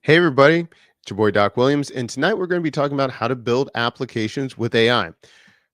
Hey, everybody, it's your boy Doc Williams, and tonight we're going to be talking about how to build applications with AI.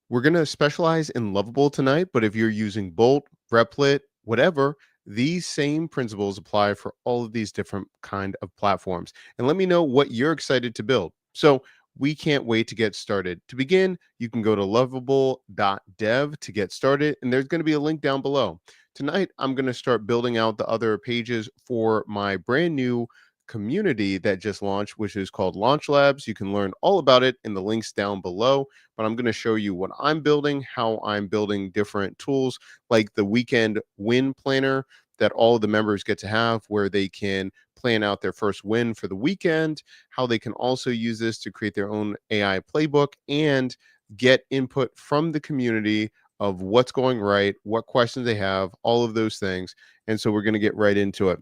We're going to specialize in Lovable tonight, but if you're using Bolt, Replit, whatever, these same principles apply for all of these different kind of platforms. And let me know what you're excited to build. So we can't wait to get started. To begin, you can go to lovable.dev to get started, and there's going to be a link down below. Tonight, I'm going to start building out the other pages for my brand new community that just launched, which is called Launch Labs. You can learn all about it in the links down below, but I'm going to show you what I'm building, how I'm building different tools like the weekend win planner that all of the members get to have, where they can plan out their first win for the weekend, how they can also use this to create their own AI playbook and get input from the community of what's going right, what questions they have, all of those things. And so we're going to get right into it.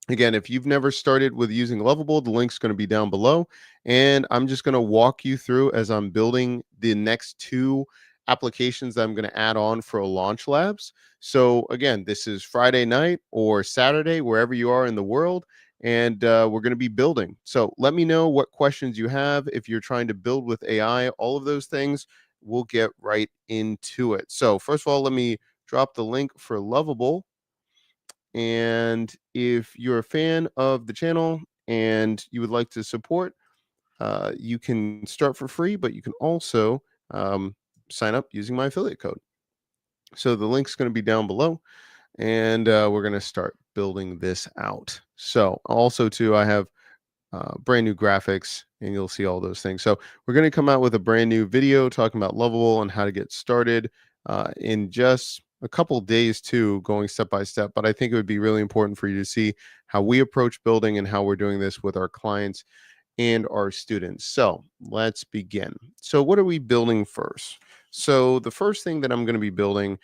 Again, if you've never started with using Lovable, the link's going to be down below. And I'm just going to walk you through as I'm building the next two applications that I'm going to add on for Launch Labs. So, again, this is Friday night or Saturday, wherever you are in the world. And we're going to be building. So, let me know what questions you have. If you're trying to build with AI, all of those things, we'll get right into it. So, first of all, let me drop the link for Lovable, and if you're a fan of the channel and you would like to support, you can start for free, but you can also um, sign up using my affiliate code. So the link's going to be down below, and we're going to start building this out. So also too, I have brand new graphics, and you'll see all those things. So we're going to come out with a brand new video talking about Lovable and how to get started in just a couple days too, going step by step. But I think it would be really important for you to see how we approach building and how we're doing this with our clients and our students. So let's begin. So what are we building first? So the first thing that I'm going to be building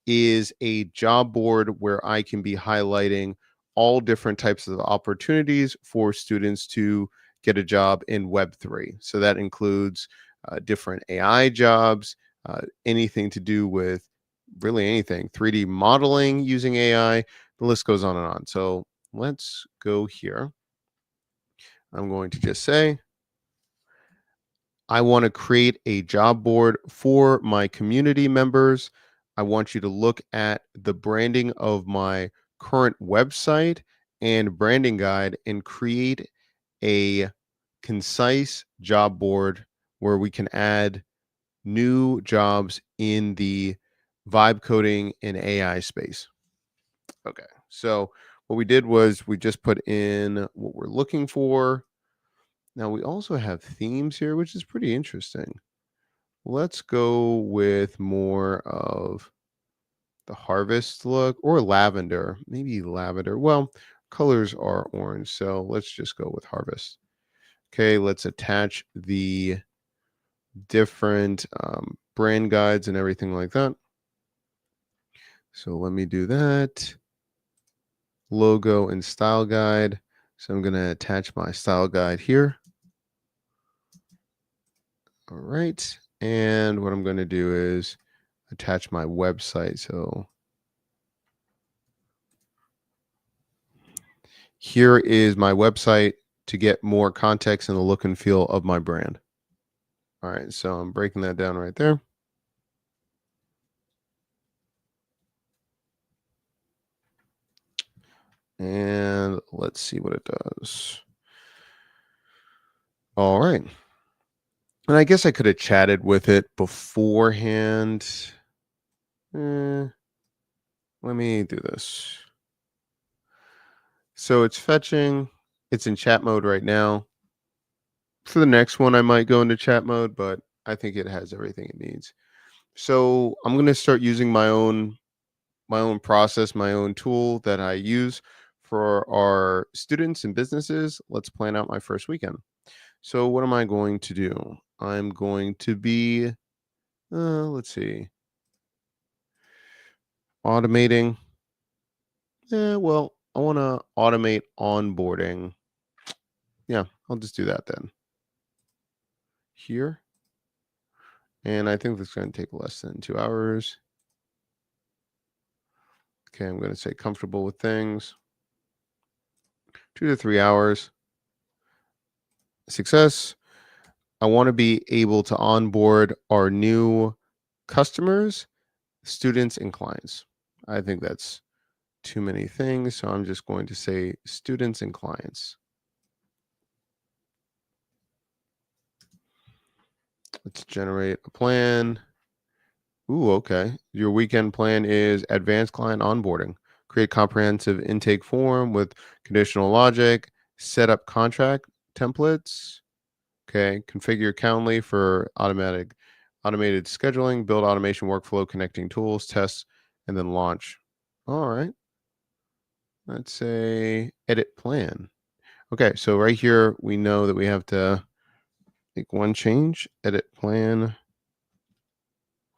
is a job board where I can be highlighting all different types of opportunities for students to get a job in Web3. So that includes different AI jobs, anything to do with really anything, 3D modeling using AI, the list goes on and on. So let's go here. I'm going to just say, I want to create a job board for my community members. I want you to look at the branding of my current website and branding guide and create a concise job board where we can add new jobs in the vibe coding and AI space. Okay. So what we did was we just put in what we're looking for. Now we also have themes here, which is pretty interesting. Let's go with more of the harvest look or lavender, maybe lavender. Well, colors are orange, so let's just go with harvest. Okay, let's attach the different brand guides and everything like that. So let me do that. Logo and style guide. So I'm going to attach my style guide here. All right. And what I'm going to do is attach my website. So here is my website to get more context and the look and feel of my brand. All right. So I'm breaking that down right there. And let's see what it does. All right. And I guess I could have chatted with it beforehand. Let me do this. So it's fetching. It's in chat mode right now. For the next one, I might go into chat mode, but I think it has everything it needs. So I'm going to start using my own process, my own tool that I use for our students and businesses. Let's plan out my first weekend. So what am I going to do? I'm going to be, let's see, automating. Yeah, well, I want to automate onboarding. Yeah, I'll just do that then. Here. And I think that's going to take less than 2 hours. Okay, I'm going to say comfortable with things. 2 to 3 hours. Success. I want to be able to onboard our new customers, students, and clients. I think that's too many things. So I'm just going to say students and clients. Let's generate a plan. Ooh, okay. Your weekend plan is advanced client onboarding. Create comprehensive intake form with conditional logic, set up contract templates. Okay. Configure Calendly for automated scheduling, build automation workflow, connecting tools, tests, and then launch. All right. Let's say edit plan. Okay. So right here, we know that we have to make one change, edit plan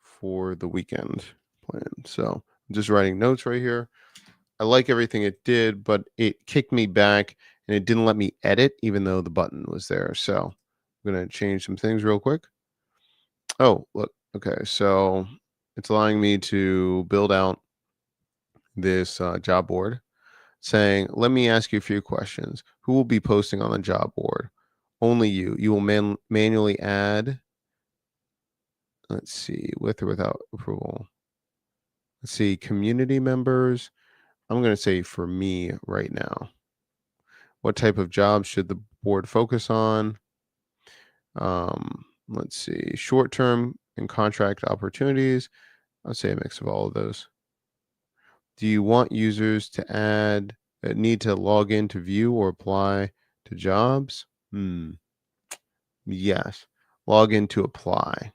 for the weekend plan. So I'm just writing notes right here. I like everything it did, but it kicked me back and it didn't let me edit, even though the button was there. So I'm going to change some things real quick. Oh, look. Okay. So it's allowing me to build out this job board saying, let me ask you a few questions. Who will be posting on the job board? Only you. You will manually add, let's see, with or without approval. Let's see, community members. I'm going to say for me right now. What type of jobs should the board focus on? Let's see, short term and contract opportunities. I'll say a mix of all of those. Do you want users to need to log in to view or apply to jobs? Yes. Log in to apply.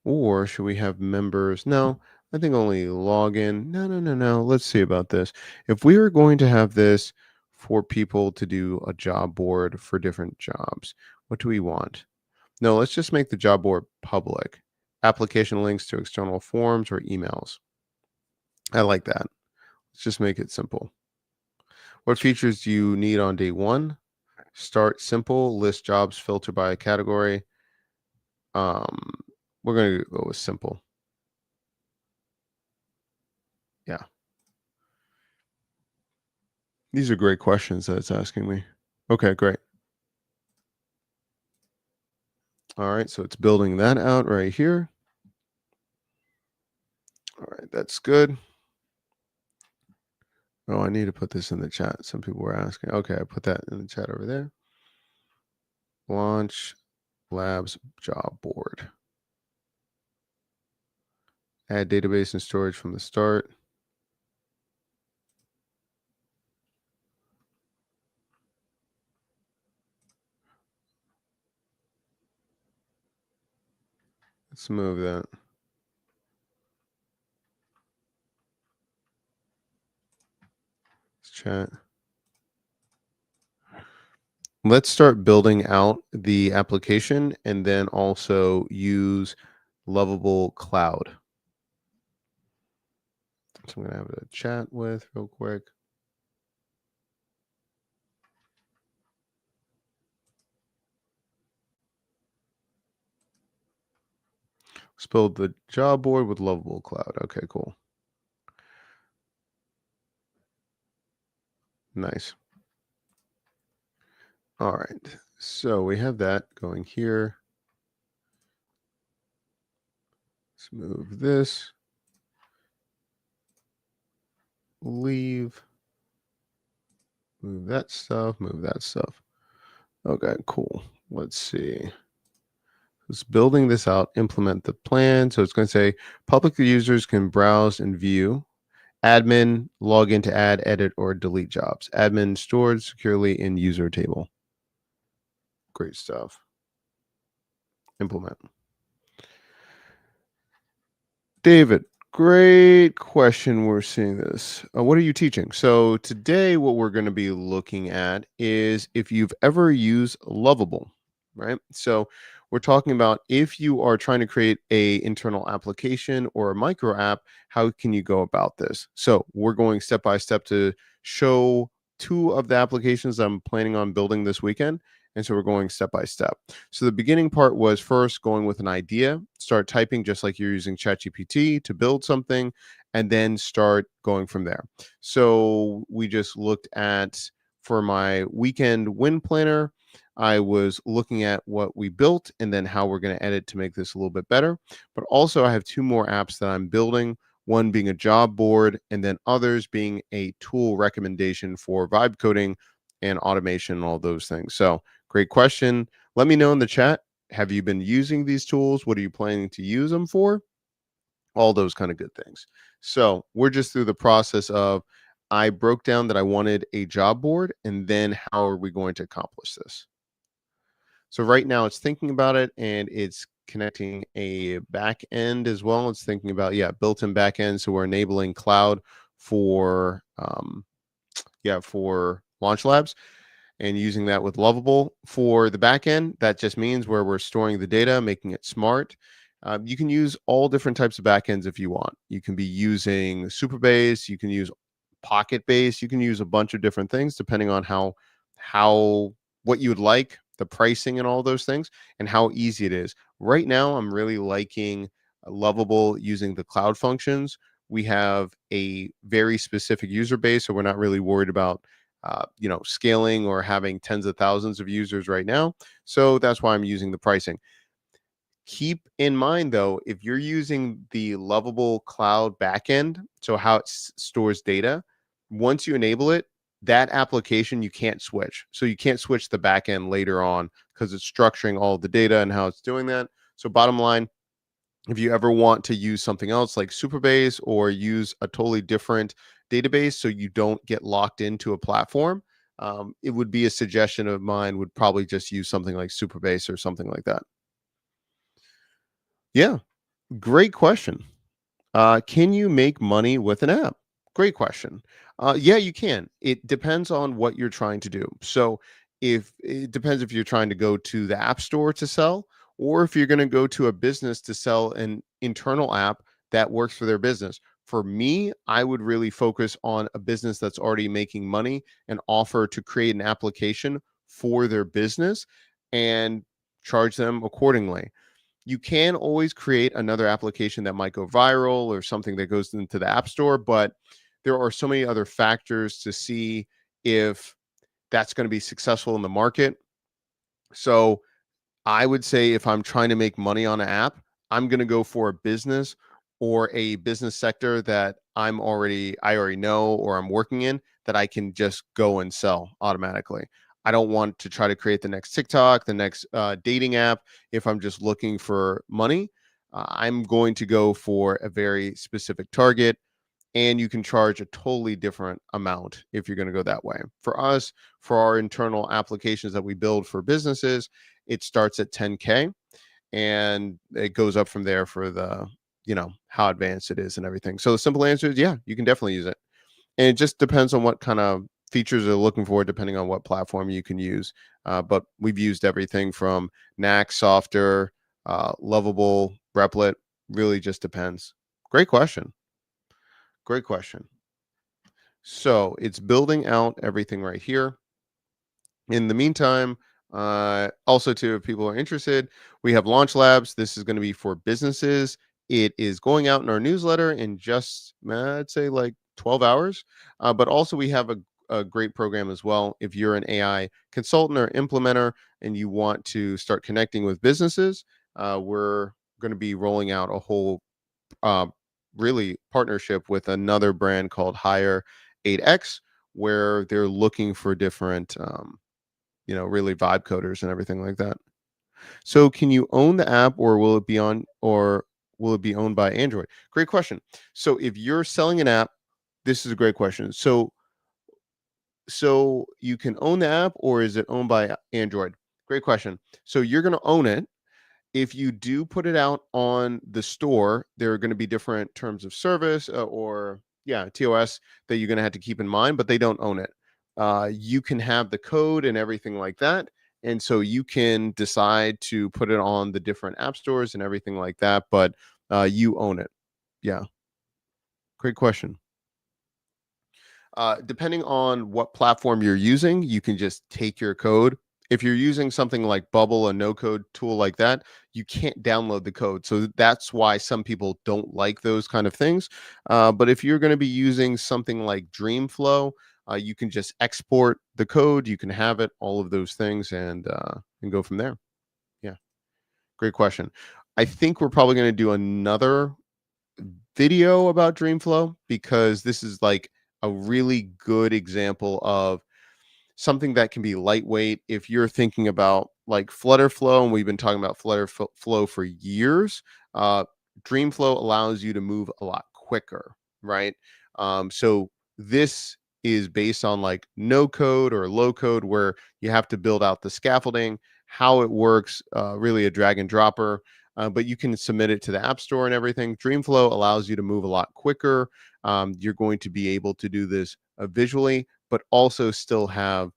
Or should we have members? No, I think only log in. No, no, no, no. Let's see about this. If we were going to have this for people to do a job board for different jobs, what do we want? No, let's just make the job board public. Application links to external forms or emails. I like that. Let's just make it simple. What features do you need on day one? Start simple, list jobs, filter by category. Um, we're going to go with simple. Yeah. These are great questions that it's asking me. Okay, great. All right, so it's building that out right here. All right, that's good. Oh, I need to put this in the chat. Some people were asking. Okay, I put that in the chat over there. Launch Labs job board. Add database and storage from the start. Let's move that. Let's chat. Let's start building out the application and then also use Lovable Cloud. So I'm going to have a chat with real quick. Let's build the job board with Lovable Cloud. Okay, cool. Nice. All right. So we have that going here. Let's move this. Leave. Move that stuff. Move that stuff. Okay, cool. Let's see. It's building this out, implement the plan. So it's going to say public users can browse and view. Admin, log in to add, edit, or delete jobs. Admin stored securely in user table. Great stuff. Implement. David, great question. We're seeing this. What are you teaching? So today, what we're going to be looking at is if you've ever used Lovable, right? So we're talking about if you are trying to create a internal application or a micro app, how can you go about this? So we're going step by step to show two of the applications I'm planning on building this weekend. And so we're going step by step. So the beginning part was first going with an idea, start typing just like you're using ChatGPT to build something, and then start going from there. So we just looked at for my weekend win planner, I was looking at what we built and then how we're going to edit to make this a little bit better. But also, I have two more apps that I'm building, one being a job board, and then others being a tool recommendation for vibe coding and automation and all those things. So, great question. Let me know in the chat. Have you been using these tools? What are you planning to use them for? All those kind of good things. So we're just through the process of I broke down that I wanted a job board, and then how are we going to accomplish this? So right now it's thinking about it and it's connecting a back end as well. It's thinking about, yeah, built-in back end. So we're enabling cloud for for Launch Labs and using that with Lovable for the back end. That just means where we're storing the data, making it smart. You can use all different types of backends if you want. You can be using Superbase, you can use Pocket Base, you can use a bunch of different things depending on how what you would like, the pricing and all those things, and how easy it is. Right now, I'm really liking Lovable using the cloud functions. We have a very specific user base, so we're not really worried about scaling or having tens of thousands of users right now. So that's why I'm using the pricing. Keep in mind though, if you're using the Lovable cloud backend, so how it stores data, once you enable it, that application you can't switch. So you can't switch the backend later on because it's structuring all the data and how it's doing that. So bottom line, if you ever want to use something else like Superbase or use a totally different database so you don't get locked into a platform, it would be a suggestion of mine would probably just use something like Superbase or something like that. Yeah, great question. Can you make money with an app? Great question. Yeah, you can. It depends on what you're trying to do. So, if it depends if you're trying to go to the app store to sell, or if you're going to go to a business to sell an internal app that works for their business. For me, I would really focus on a business that's already making money and offer to create an application for their business and charge them accordingly. You can always create another application that might go viral or something that goes into the app store, but there are so many other factors to see if that's going to be successful in the market. So I would say if I'm trying to make money on an app, I'm going to go for a business or a business sector that I already know or I'm working in that I can just go and sell automatically. I don't want to try to create the next TikTok, the next dating app if I'm just looking for money. I'm going to go for a very specific target, and you can charge a totally different amount if you're going to go that way. For us, for our internal applications that we build for businesses, it starts at 10K and it goes up from there for how advanced it is and everything. So the simple answer is yeah, you can definitely use it. And it just depends on what kind of features they're looking for, depending on what platform you can use. But we've used everything from Knack, Softer, Lovable, Replit. Really just depends. Great question. Great question. So it's building out everything right here. In the meantime, also too, if people are interested, we have Launch Labs. This is going to be for businesses. It is going out in our newsletter in just, I'd say, like 12 hours. But also, we have a great program as well. If you're an AI consultant or implementer and you want to start connecting with businesses, we're going to be rolling out a whole uh, really partnership with another brand called Hire 8X, where they're looking for different really vibe coders and everything like that. So can you own the app or will it be owned by Android? Great question. So if you're selling an app, this is a great question. So you can own the app or is it owned by Android? Great question. So you're going to own it. If you do put it out on the store, there are going to be different terms of service or TOS that you're going to have to keep in mind, but they don't own it. You can have the code and everything like that. And so you can decide to put it on the different app stores and everything like that, but you own it. Yeah. Great question. Depending on what platform you're using, you can just take your code. If you're using something like Bubble, a no code tool like that, you can't download the code. So that's why some people don't like those kind of things. But if you're going to be using something like Dreamflow, you can just export the code, you can have it, all of those things, and go from there. Yeah, great question. I think we're probably going to do another video about Dreamflow because this is like a really good example of something that can be lightweight. If you're thinking about like Flutter Flow, and we've been talking about Flow for years, uh, Dreamflow allows you to move a lot quicker, right? So this is based on like no code or low code where you have to build out the scaffolding, how it works, really a drag and dropper. But you can submit it to the App Store and everything. Dreamflow allows you to move a lot quicker. You're going to be able to do this visually, but also still have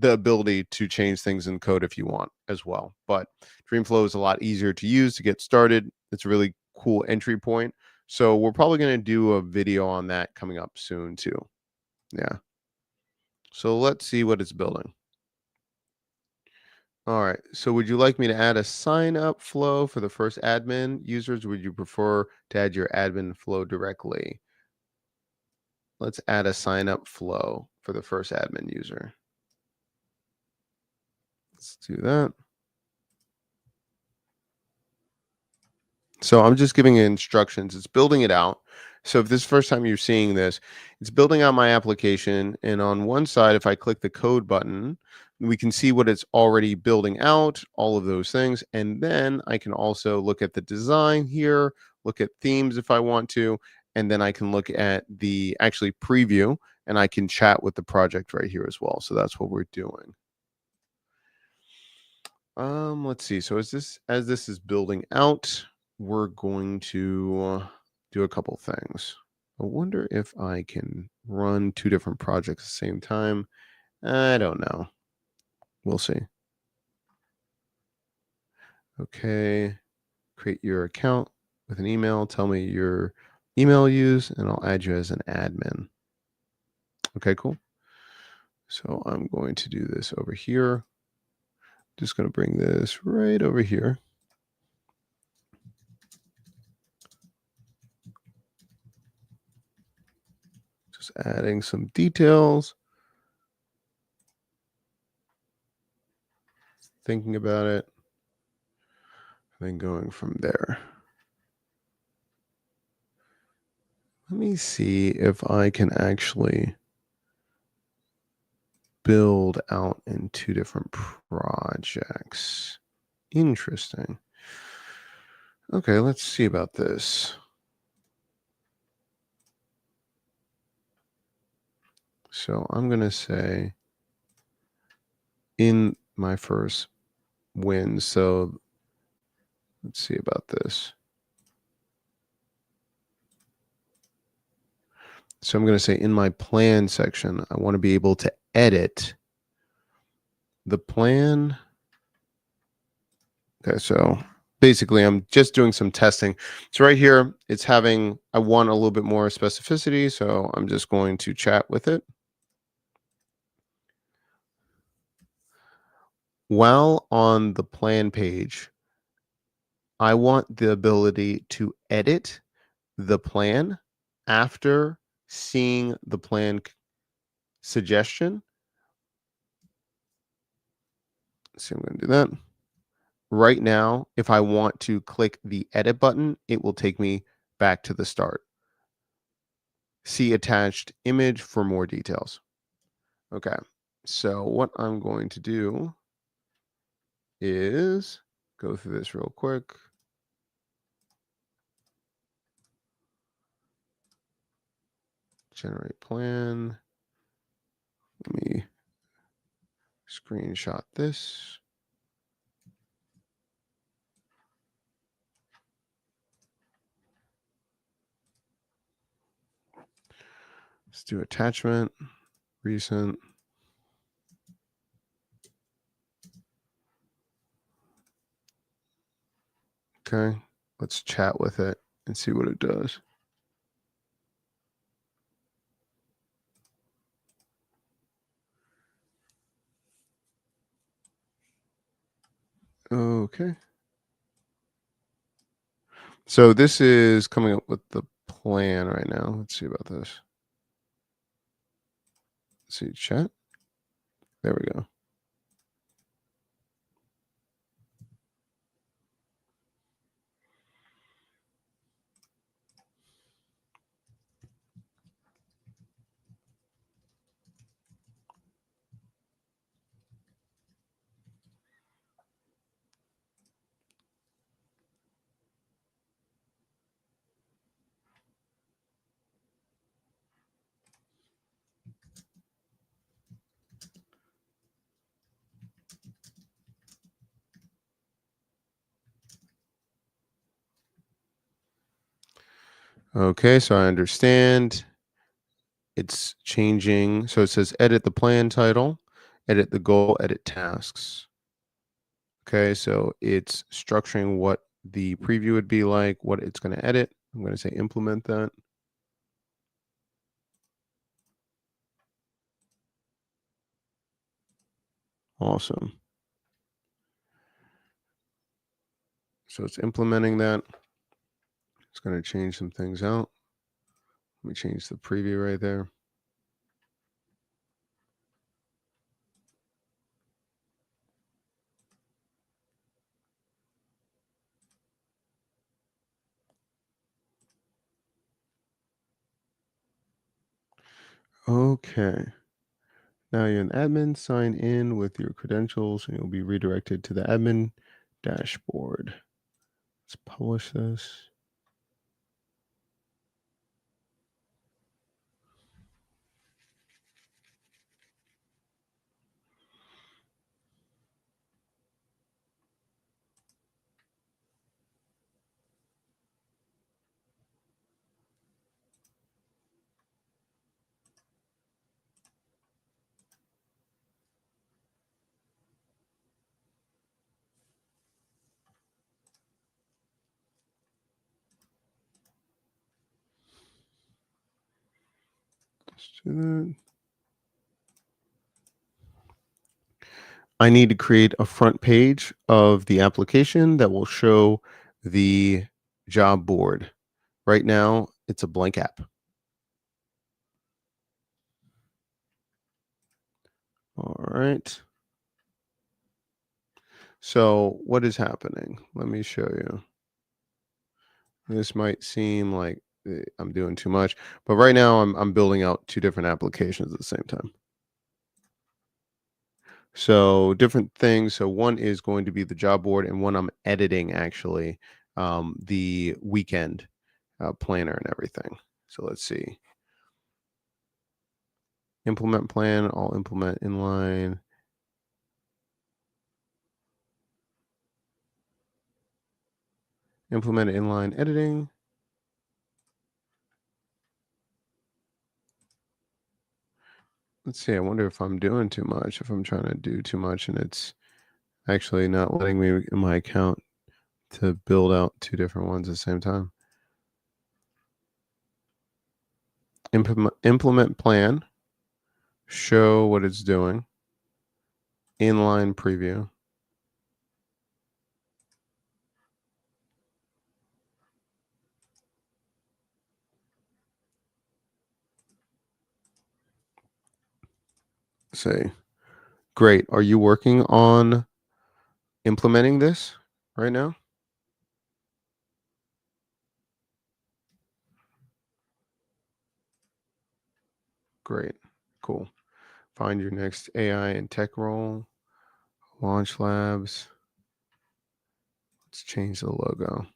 the ability to change things in code if you want as well. But Dreamflow is a lot easier to use to get started. It's a really cool entry point. So we're probably going to do a video on that coming up soon too. Yeah. So let's see what it's building. All right. So would you like me to add a sign up flow for the first admin users? Would you prefer to add your admin flow directly? Let's add a sign up flow for the first admin user. Let's do that. So I'm just giving it instructions. It's building it out. So if this is the first time you're seeing this, it's building out my application. And on one side, if I click the code button, we can see what it's already building out, all of those things. And then I can also look at the design here, look at themes if I want to, and then I can look at the actually preview and I can chat with the project right here as well. So that's what we're doing. Let's see. So as this is building out, we're going to do a couple things. I wonder if I can run two different projects at the same time. I don't know. We'll see. Okay. Create your account with an email. Tell me your email use, and I'll add you as an admin. Okay, cool. So I'm going to do this over here. Just going to bring this right over here. Just adding some details. Thinking about it. And then going from there. Let me see if I can actually build out in two different projects. Interesting. Okay, let's see about this. So I'm going to say in my first win. So let's see about this. So I'm going to say in my plan section, I want to be able to edit the plan. Okay, so basically I'm just doing some testing. So right here, it's having, I want a little bit more specificity. So I'm just going to chat with it. While on the plan page, I want the ability to edit the plan after seeing the plan suggestion. So I'm going to do that. Right now, if I want to click the edit button, it will take me back to the start. See attached image for more details. Okay, so what I'm going to do is go through this real quick. Generate plan. Let me screenshot this. Let's do attachment, recent. Okay, let's chat with it and see what it does. Okay. So this is coming up with the plan right now. Let's see about this. Let's see, chat. There we go. Okay, so I understand. It's changing. So it says edit the plan title, edit the goal, edit tasks. Okay, so it's structuring what the preview would be like, what it's going to edit. I'm going to say implement that. Awesome. So it's implementing that. It's going to change some things out. Let me change the preview right there. Okay. Now you're an admin, sign in with your credentials, and you'll be redirected to the admin dashboard. Let's publish this. Let's do that. I need to create a front page of the application that will show the job board. Right now, it's a blank app. All right. So what is happening? Let me show you. This might seem like I'm doing too much, but right now I'm building out two different applications at the same time. So different things. So one is going to be the job board, and one I'm editing actually the weekend planner and everything. So let's see. Implement plan. I'll implement inline. Implement inline editing. Let's see. I wonder if I'm doing too much. If I'm trying to do too much, and it's actually not letting me in my account to build out two different ones at the same time. Implement plan, show what it's doing, inline preview. Say, great. Are you working on implementing this right now? Great. Cool. Find your next AI and tech role. Launch labs. Let's change the logo.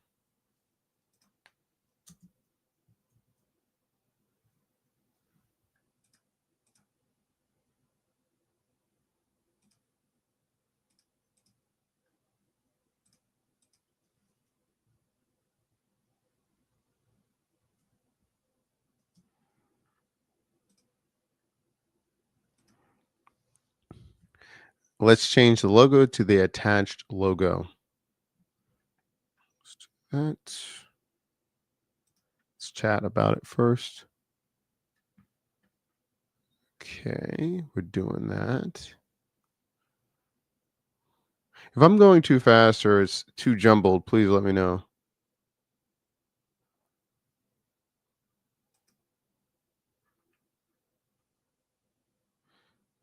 Let's change the logo to the attached logo. Let's do that. Let's chat about it first. Okay, we're doing that. If I'm going too fast or it's too jumbled, please let me know.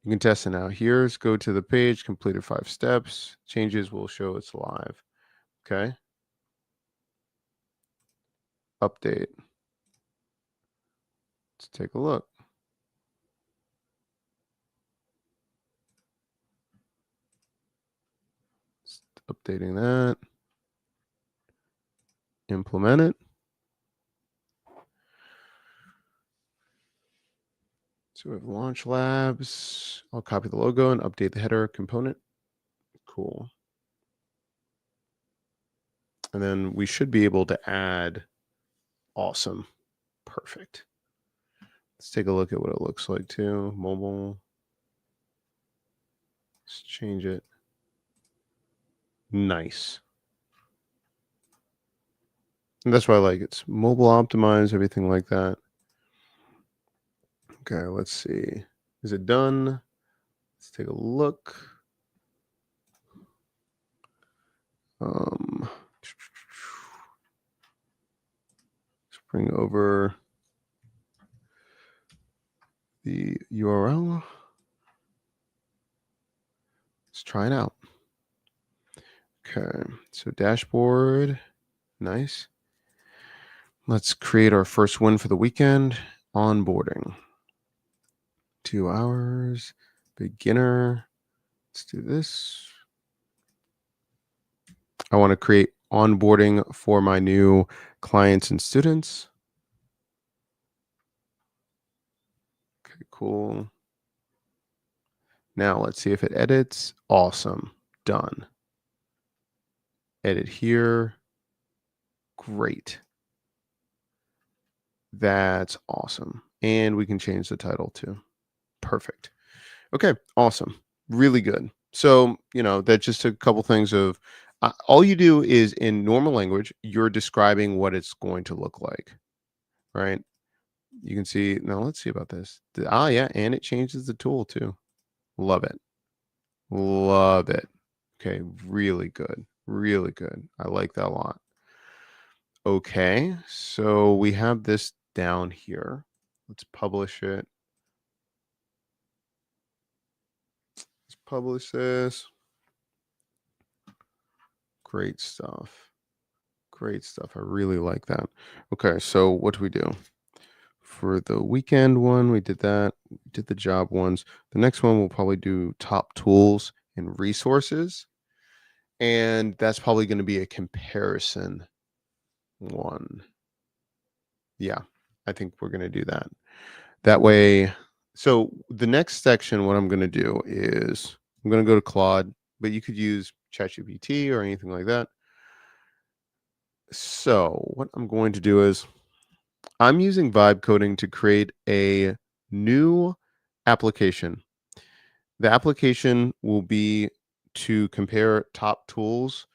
You can test it now. Here's go to the page, completed 5 steps. Changes will show it's live. Okay. Update. Let's take a look. Just updating that. Implement it. So we have Launch Labs. I'll copy the logo and update the header component. Cool. And then we should be able to add awesome. Perfect. Let's take a look at what it looks like too. Mobile. Let's change it. Nice. And that's why I like it. It's mobile optimized, everything like that. Okay, let's see. Is it done? Let's take a look. Let's bring over the URL. Let's try it out. Okay, so dashboard, nice. Let's create our first win for the weekend. Onboarding, 2 hours, beginner. Let's do this. I want to create onboarding for my new clients and students. Okay, cool. Now let's see if it edits. Awesome. Done. Edit here. Great. That's awesome. And we can change the title too. Perfect. Okay, awesome. Really good. So, that's just a couple things of all you do is in normal language, you're describing what it's going to look like, right? You can see, now let's see about this. Yeah, and it changes the tool too. Love it. Love it. Okay, really good. Really good. I like that a lot. Okay, so we have this down here. Let's publish it. Let's publish this. Great stuff. Great stuff. I really like that. Okay, so what do we do? For the weekend one, we did that. We did the job ones. The next one we'll probably do top tools and resources. And that's probably going to be a comparison one. Yeah, I think we're going to do that. That way, so the next section, what I'm going to do is I'm going to go to Claude, but you could use ChatGPT or anything like that. So what I'm going to do is I'm using vibe coding to create a new application. The application will be to compare top tools,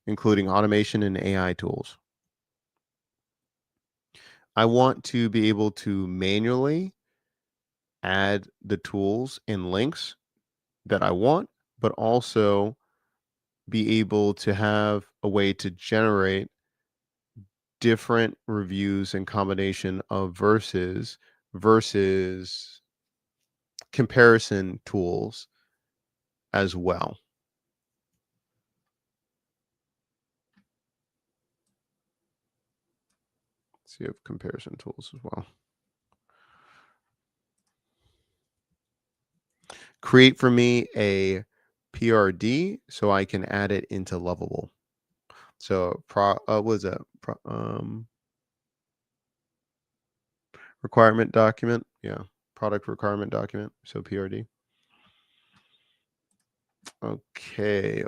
including automation and AI tools. I want to be able to manually add the tools and links that I want, but also be able to have a way to generate different reviews and combination of versus comparison tools as well. So you have comparison tools as well. Create for me a PRD so I can add it into Lovable. So what was that? Requirement document. Yeah. Product requirement document. So PRD. Okay.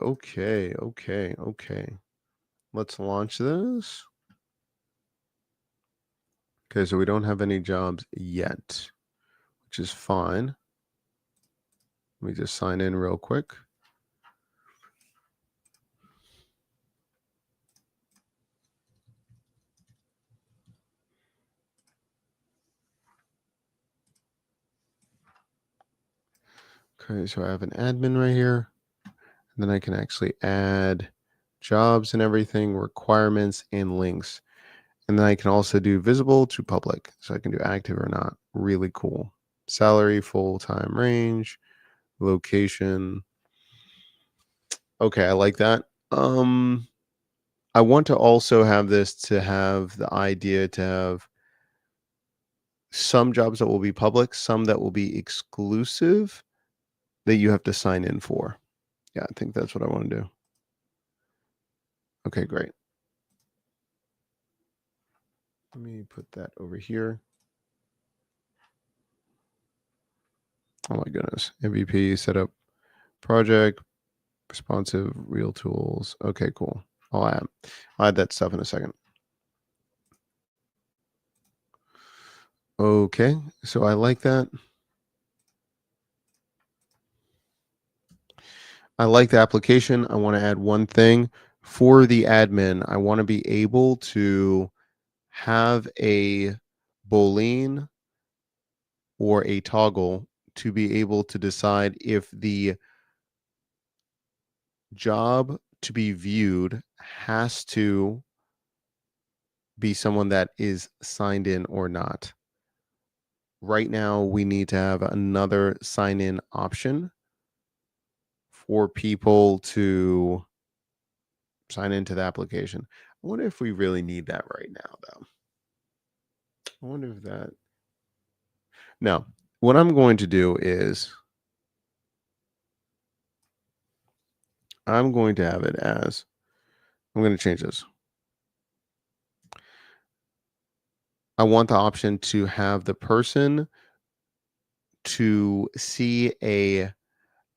Let's launch this. Okay, so we don't have any jobs yet, which is fine. Let me just sign in real quick. Okay, so I have an admin right here. And then I can actually add jobs and everything, requirements and links. And then I can also do visible to public. So I can do active or not. Really cool. Salary, full-time range. location. Okay, I like that. I want to also have this to have the idea to have some jobs that will be public, some that will be exclusive that you have to sign in for. Yeah, I think that's what I want to do. Okay, great. Let me put that over here. Oh my goodness. MVP, setup, project, responsive, real tools. Okay, cool. I'll add that stuff in a second. Okay, so I like that. I like the application. I want to add one thing for the admin. I want to be able to have a boolean or a toggle to be able to decide if the job to be viewed has to be someone that is signed in or not. Right now, we need to have another sign in option for people to sign into the application. I wonder if we really need that right now, though. I wonder if that. No, what I'm going to do is I'm going to have it as I'm going to change this. I want the option to have the person to see a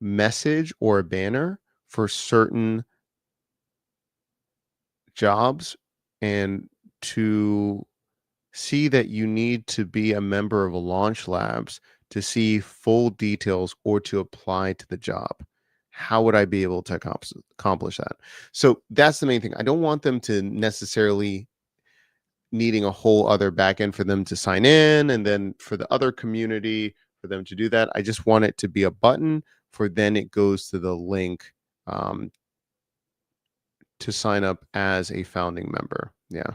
message or a banner for certain jobs and to see that you need to be a member of Launch Labs to see full details or to apply to the job. How would I be able to accomplish that? So that's the main thing. I don't want them to necessarily needing a whole other backend for them to sign in and then for the other community for them to do that. I just want it to be a button for then it goes to the link um, to sign up as a founding member. Yeah.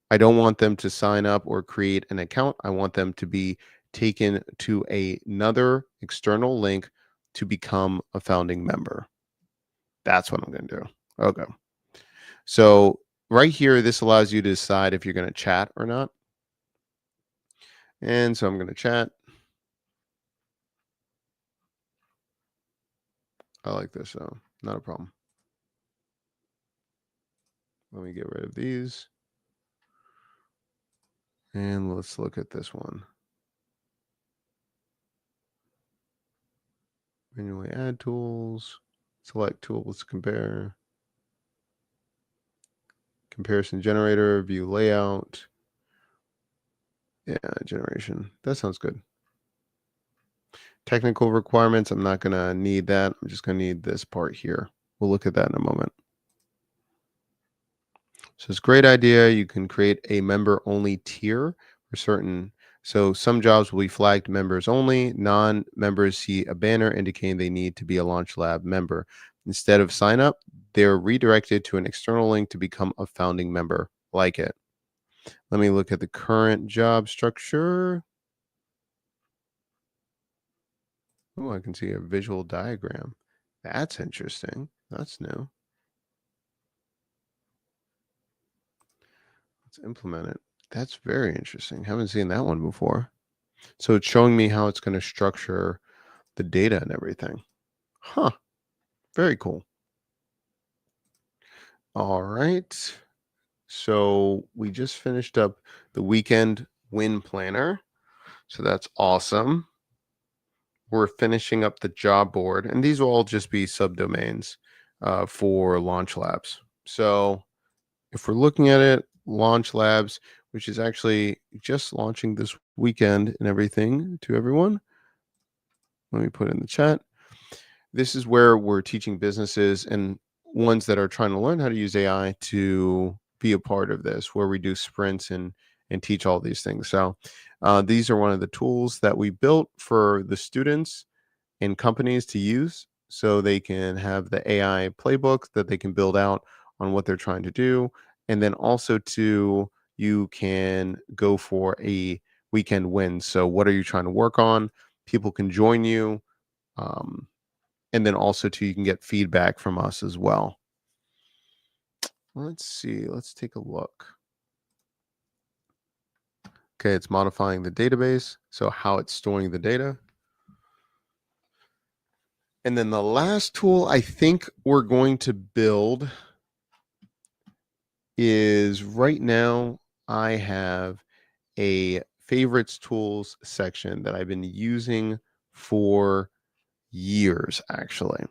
I don't want them to sign up or create an account. I want them to be taken to another external link to become a founding member. That's what I'm going to do. Okay. So right here, this allows you to decide if you're going to chat or not. And so I'm going to chat. I like this, so not a problem. Let me get rid of these. And let's look at this one. Manually add tools, select tools, compare, comparison generator, view layout. Yeah, generation. That sounds good. Technical requirements, I'm not going to need that. I'm just going to need this part here. We'll look at that in a moment. So it's a great idea. You can create a member only tier for certain. So some jobs will be flagged members only. Non-members see a banner indicating they need to be a Launch Lab member. Instead of sign up, they're redirected to an external link to become a founding member. Like it. Let me look at the current job structure. Oh, I can see a visual diagram. That's interesting. That's new. Let's implement it. That's very interesting. Haven't seen that one before. So it's showing me how it's going to structure the data and everything. Huh. Very cool. All right. So we just finished up the weekend win planner. So that's awesome. We're finishing up the job board, and these will all just be subdomains for Launch Labs. So if we're looking at it, Launch Labs, which is actually just launching this weekend and everything to everyone. Let me put it in the chat. This is where we're teaching businesses and ones that are trying to learn how to use AI to be a part of this, where we do sprints and teach all these things. So these are one of the tools that we built for the students and companies to use so they can have the AI playbook that they can build out on what they're trying to do. And then also to you can go for a weekend win. So what are you trying to work on? People can join you And then also too, you can get feedback from us as well. Let's see. Let's take a look. Okay, it's modifying the database. So how it's storing the data. And then the last tool I think we're going to build is right now I have a favorites tools section that I've been using for years actually.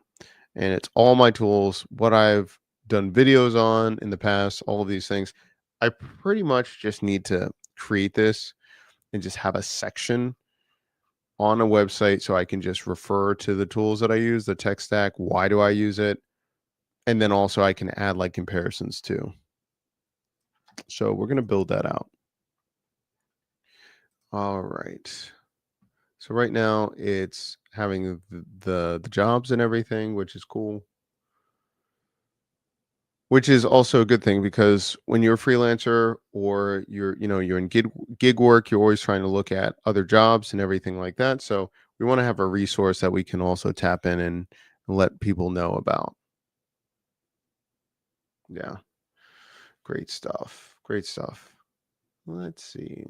And it's all my tools, what I've done videos on in the past, all of these things. I pretty much just need to create this and just have a section on a website so I can just refer to the tools that I use, the tech stack, why do I use it? And then also I can add like comparisons too. So we're going to build that out. All right. So right now it's having the jobs and everything, which is cool. Which is also a good thing because when you're a freelancer or you're in gig work, you're always trying to look at other jobs and everything like that. So we want to have a resource that we can also tap in and let people know about. Yeah. Great stuff. Great stuff. Let's see.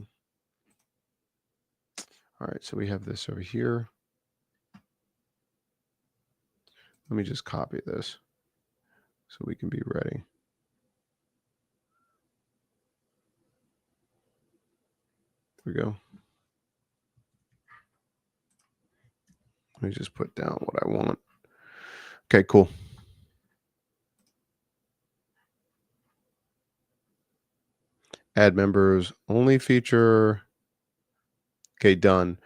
All right, so we have this over here. Let me just copy this so we can be ready. There we go. Let me just put down what I want. Okay, cool. Add members only feature. Okay, done.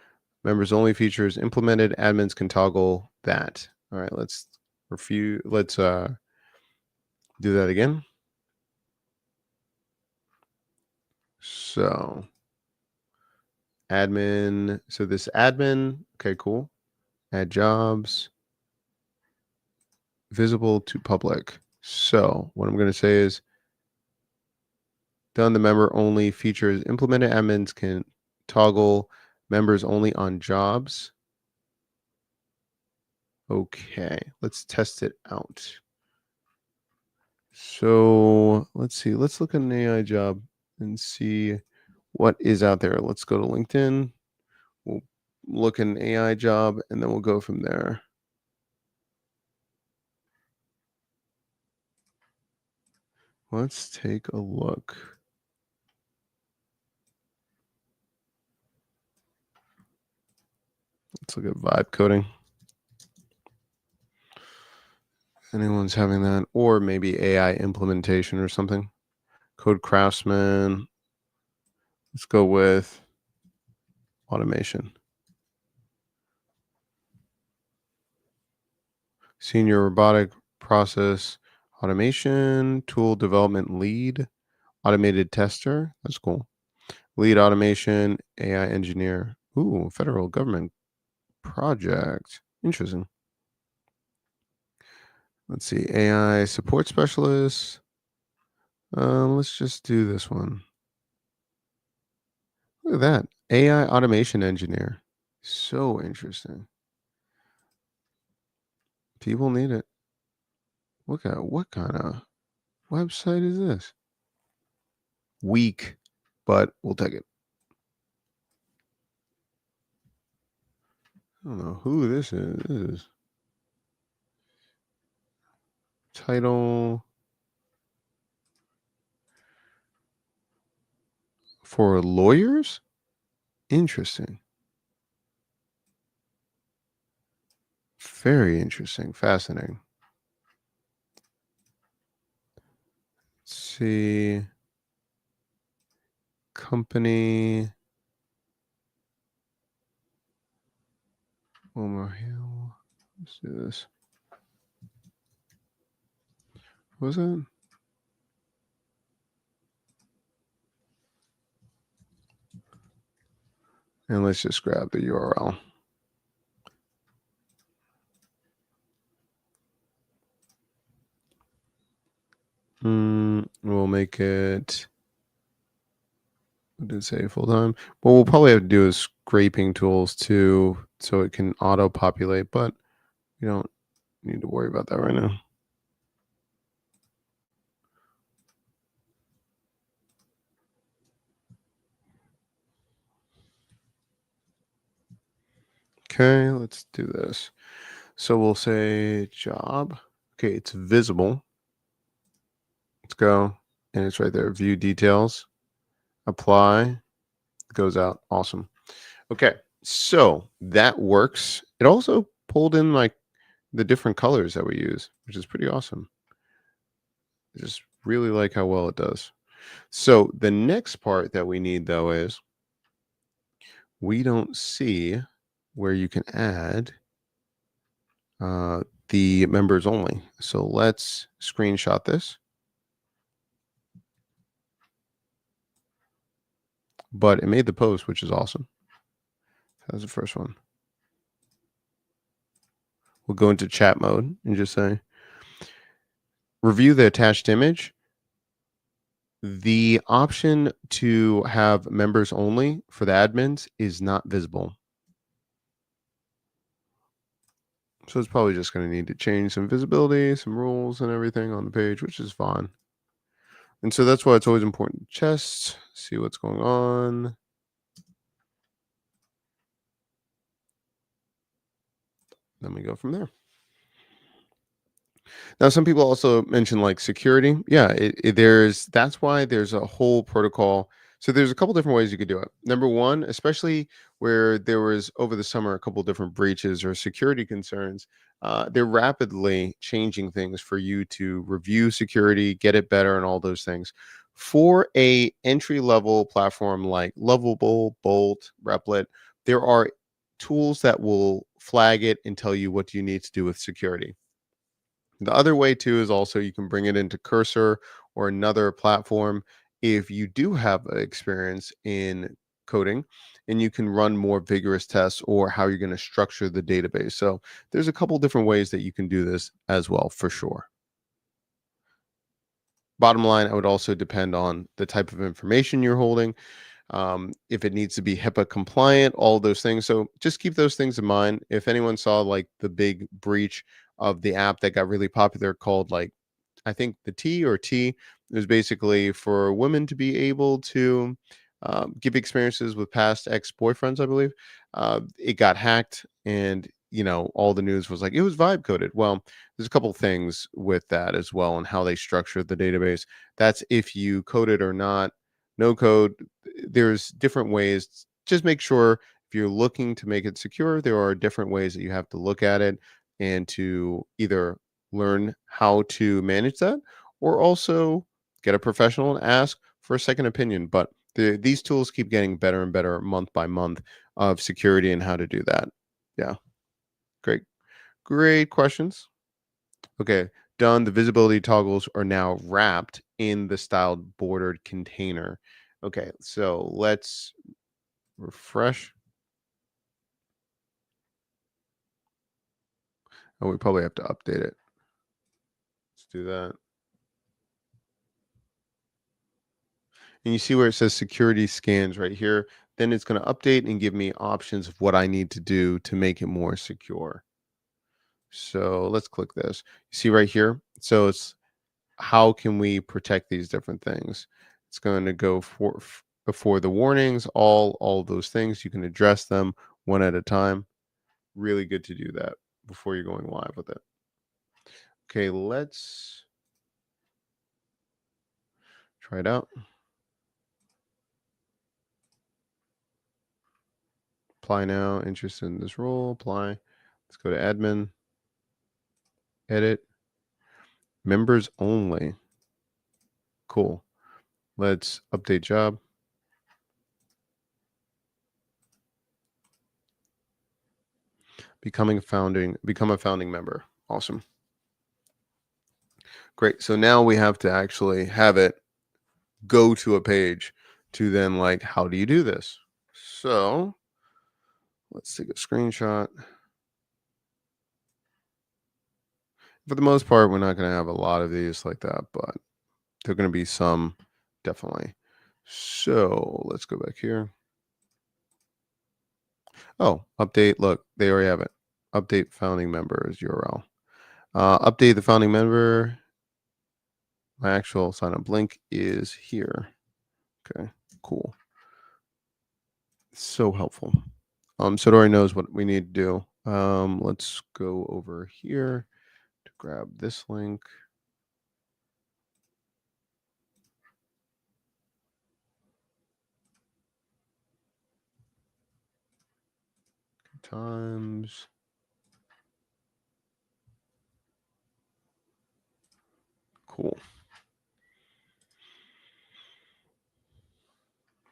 Members only features implemented. Admins can toggle that. All right, let's do that again. So admin, so this admin, okay, cool. Add jobs, visible to public. So what I'm going to say is done. The member only features implemented. Admins can toggle members only on jobs. Okay, let's test it out. So let's see. Let's look at an AI job and see what is out there. Let's go to LinkedIn. We'll look at an AI job and then we'll go from there. Let's take a look. Let's look at vibe coding. Anyone's having that, or maybe AI implementation or something. Code craftsman. Let's go with automation. Senior robotic process automation, tool development lead, automated tester. That's cool. Lead automation, AI engineer. Ooh, federal government project. Interesting. Let's see. AI support specialist. Let's just do this one. Look at that. AI automation engineer. So interesting. People need it. Look at what kind of website is this? Weak, but we'll take it. I don't know who this is. This is title for lawyers. Interesting. Very interesting. Fascinating. Let's see. Company. Wilmer Hill. Let's do this. What was it? And let's just grab the URL. We'll make it What did it say? Full time. What we'll probably have to do is scraping tools too, so it can auto populate, but you don't need to worry about that right now. Okay, let's do this. So we'll say job. Okay, it's visible. Let's go. And it's right there. View details. Apply. Goes out. Awesome. Okay. So that works. It also pulled in like the different colors that we use, which is pretty awesome. I just really like how well it does. So the next part that we need though is we don't see where you can add uh, the members only. So let's screenshot this. But it made the post, which is awesome. That's the first one. We'll go into chat mode and just say, review the attached image. The option to have members only for the admins is not visible. So it's probably just going to need to change some visibility, some rules and everything on the page, which is fine. And so that's why it's always important to test, see what's going on. Then we go from there. Now, some people also mention like security. Yeah, that's why there's a whole protocol. So there's a couple different ways you could do it. Number one, especially where there was over the summer a couple different breaches or security concerns, they're rapidly changing things for you to review security, get it better, and all those things. For a entry level platform like Lovable, Bolt, Replit, there are tools that will flag it and tell you what you need to do with security. The other way too is also you can bring it into Cursor or another platform if you do have experience in coding and you can run more vigorous tests or how you're going to structure the database. So there's a couple different ways that you can do this as well for sure. Bottom line, I would also depend on the type of information you're holding, if it needs to be HIPAA compliant, all those things. So just keep those things in mind. If anyone saw like the big breach of the app that got really popular called like, I think the T or T, it was basically for women to be able to give experiences with past ex-boyfriends, I believe. It got hacked and all the news was like it was vibe coded. Well, there's a couple things with that as well and how they structure the database. That's if you code it or not. No code, there's different ways. Just make sure if you're looking to make it secure, there are different ways that you have to look at it and to either learn how to manage that or also get a professional and ask for a second opinion. But these tools keep getting better and better month by month of security and how to do that. Yeah, great, great questions. Okay, done. The visibility toggles are now wrapped in the styled bordered container. Okay, so let's refresh. Oh, we probably have to update it. Let's do that. And you see where it says security scans right here. Then it's going to update and give me options of what I need to do to make it more secure. So let's click this. You see right here. So it's how can we protect these different things? It's going to go before the warnings, all those things. You can address them one at a time. Really good to do that before you're going live with it. Okay, let's try it out. Apply now. Interested in this role. Apply. Let's go to admin. Edit. Members only. Cool. Let's update job. Become a founding member. Awesome. Great. So now we have to actually have it go to a page to then like, how do you do this? So let's take a screenshot. For the most part, we're not going to have a lot of these like that, but there are going to be some definitely. So let's go back here. Oh, update. Look, they already have it. Update founding members URL. Update the founding member. My actual sign up link is here. Okay, cool. So helpful. So it already knows what we need to do. Let's go over here to grab this link. Times. Cool.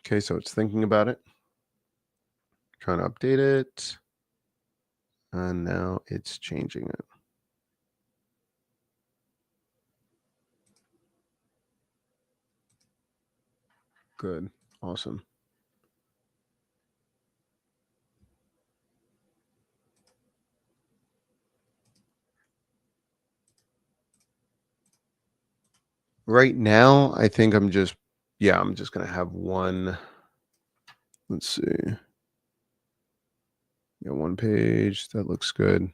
Okay, so it's thinking about it. Trying to update it. And now it's changing it. Good. Awesome. Right now, I think I'm just going to have one. Let's see. Yeah, one page. That looks good.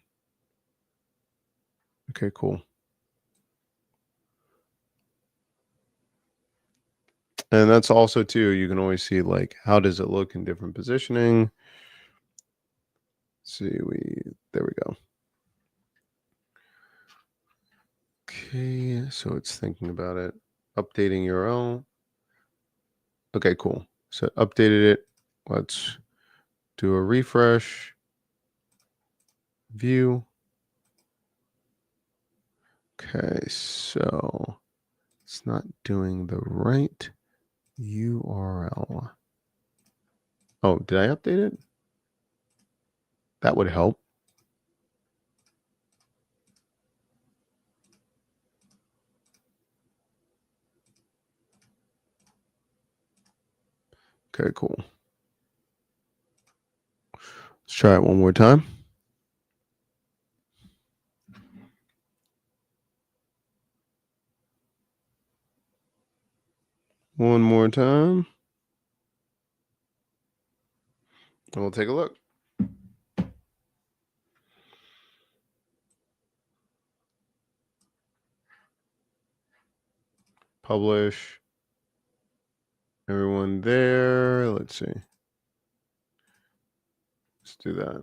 Okay, cool. And that's also too, you can always see like how does it look in different positioning. See, there we go. Okay, so it's thinking about it. Updating URL. Okay, cool. So updated it. Let's do a refresh. View. Okay, so it's not doing the right URL. Oh, did I update it? That would help. Okay, cool. Let's try it one more time. One more time. And we'll take a look. Publish. Everyone there. Let's see. Let's do that.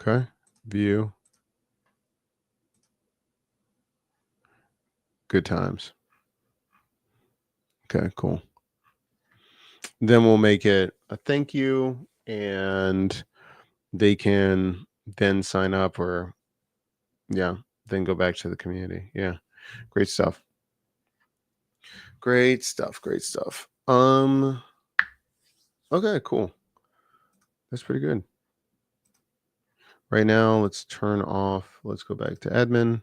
Okay. View. Good times. Okay, cool. Then we'll make it a thank you and they can then sign up or then go back to the community. Yeah. Great stuff. Great stuff. Great stuff. Okay, cool. That's pretty good. Right now, let's turn off. Let's go back to admin.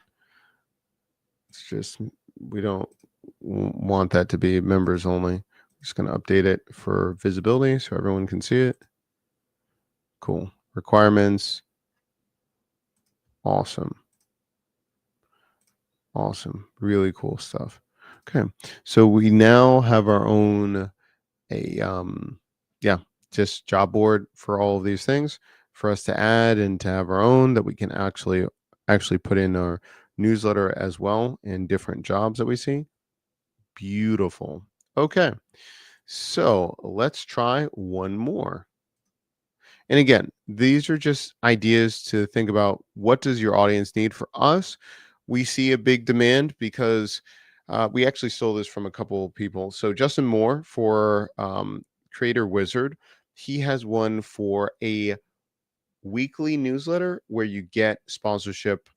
It's just we don't want that to be members only. I'm just going to update it for visibility so everyone can see it. Cool. Requirements. Awesome. Awesome. Really cool stuff. Okay. So we now have our own just job board for all of these things for us to add and to have our own that we can actually put in our newsletter as well in different jobs that we see. Beautiful. Okay. So let's try one more. And again, these are just ideas to think about what does your audience need. For us, we see a big demand because we actually stole this from a couple of people. So Justin Moore for Creator Wizard, he has one for a weekly newsletter where you get sponsorship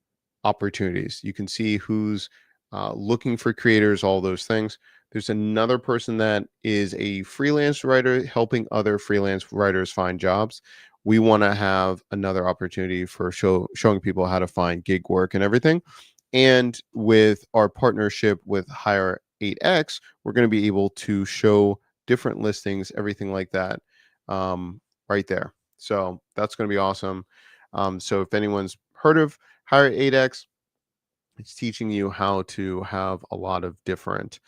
opportunities. You can see who's looking for creators, all those things. There's another person that is a freelance writer helping other freelance writers find jobs. We want to have another opportunity for showing people how to find gig work and everything. And with our partnership with Hire 8X, we're going to be able to show different listings, everything like that, right there. So that's going to be awesome. So if anyone's heard of Hire 8X, It's teaching you how to have a lot of different,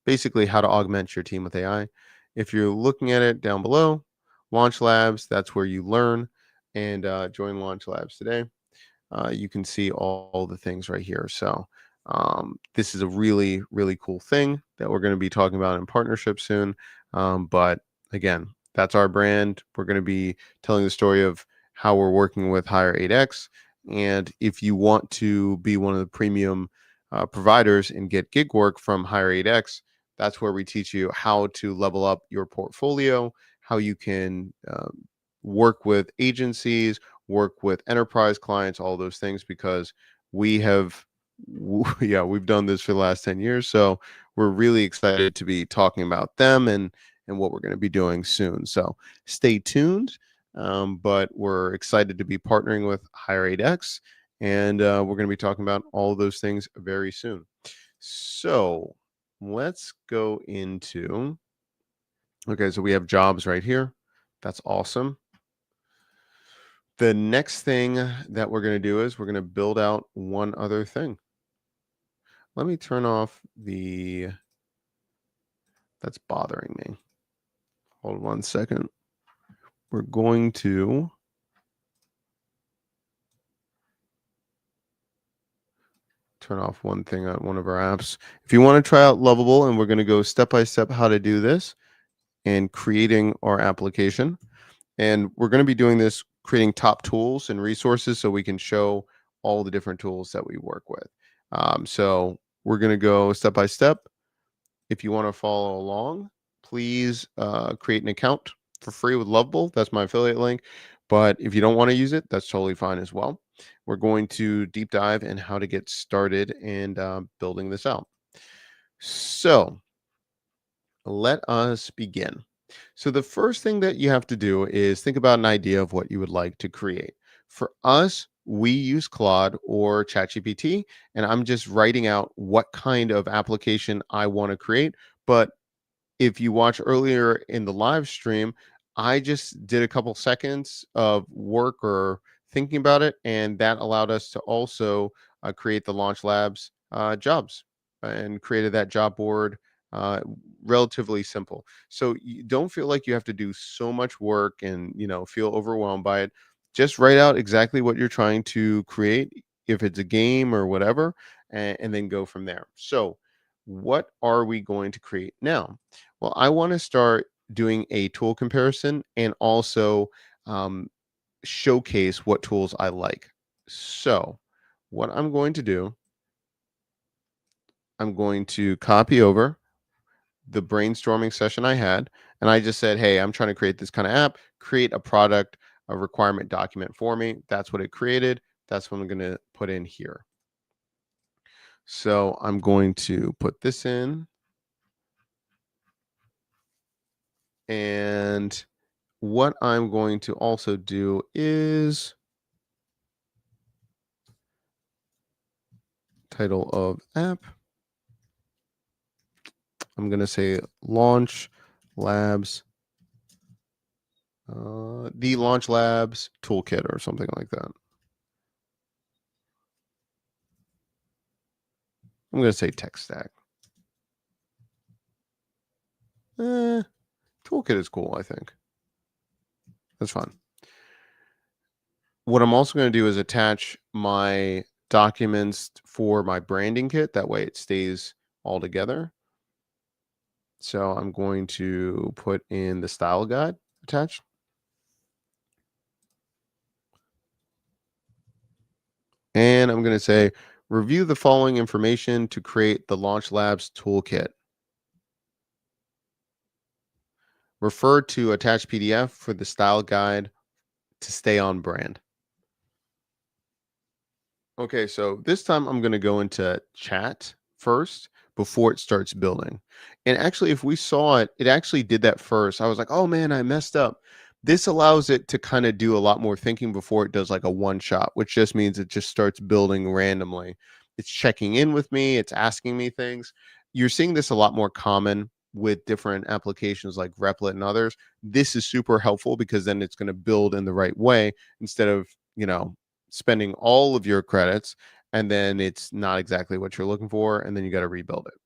basically, how to augment your team with AI. If you're looking at it down below, Launch Labs, that's where you learn. And join Launch Labs today. You can see all the things right here. So, this is a really, really cool thing that we're going to be talking about in partnership soon. But again, that's our brand. We're going to be telling the story of how we're working with Hire 8X. And if you want to be one of the premium providers and get gig work from Hire 8X, that's where we teach you how to level up your portfolio, how you can work with agencies, work with enterprise clients, all those things, because we have, yeah, we've done this for the last 10 years. So we're really excited to be talking about them and what we're going to be doing soon. So stay tuned. But we're excited to be partnering with Hire 8X, and we're going to be talking about all of those things very soon. So let's go into, okay, so we have jobs right here. That's awesome. The next thing that we're going to do is we're going to build out one other thing. Let me turn off that's bothering me. Hold 1 second. We're going to turn off one thing on one of our apps. If you want to try out Lovable, and we're going to go step by step how to do this and creating our application. And we're going to be doing this, creating top tools and resources so we can show all the different tools that we work with. So we're going to go step by step. If you want to follow along, please create an account for free with Lovable. That's my affiliate link. But if you don't want to use it, that's totally fine as well. We're going to deep dive in how to get started and building this out. So let us begin. So the first thing that you have to do is think about an idea of what you would like to create. For us, we use Claude or ChatGPT, and I'm just writing out what kind of application I want to create. But if you watch earlier in the live stream, I just did a couple seconds of work or thinking about it, and that allowed us to also create the Launch Labs jobs and created that job board. Uh, Relatively simple. So you don't feel like you have to do so much work and feel overwhelmed by it. Just write out exactly what you're trying to create, if it's a game or whatever, and then go from there. So, what are we going to create now? Well, I want to start doing a tool comparison and also um, showcase what tools I like. So, what I'm going to do, I'm going to copy over the brainstorming session I had, and I just said, hey, I'm trying to create this kind of app, create a product, a requirement document for me. That's what it created. That's what I'm going to put in here. So, I'm going to put this in, and what I'm going to also do is title of app. I'm going to say Launch Labs, the Launch Labs Toolkit or something like that. I'm going to say tech stack. Toolkit is cool, I think. That's fine. What I'm also going to do is attach my documents for my branding kit. That way it stays all together. So I'm going to put in the style guide attached. And I'm going to say, review the following information to create the Launch Labs toolkit. Refer to attached PDF for the style guide to stay on brand. Okay, so this time I'm going to go into chat first before it starts building. And actually, if we saw it, it actually did that first. I was like, oh man, I messed up. This allows it to kind of do a lot more thinking before it does like a one shot, which just means it just starts building randomly. It's checking in with me, it's asking me things. You're seeing this a lot more common with different applications like Replit and others. This is super helpful because then it's going to build in the right way instead of, spending all of your credits and then it's not exactly what you're looking for, and then you got to rebuild it.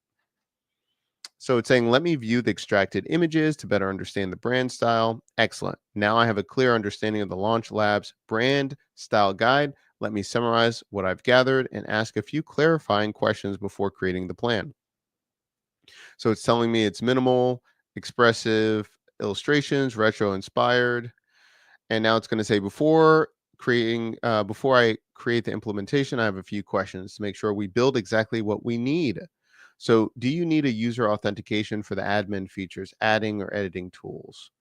So it's saying, let me view the extracted images to better understand the brand style. Excellent. Now I have a clear understanding of the Launch Labs brand style guide. Let me summarize what I've gathered and ask a few clarifying questions before creating the plan. So it's telling me it's minimal, expressive illustrations, retro inspired. And now it's going to say before I create the implementation, I have a few questions to make sure we build exactly what we need. So, do you need a user authentication for the admin features, adding or editing tools?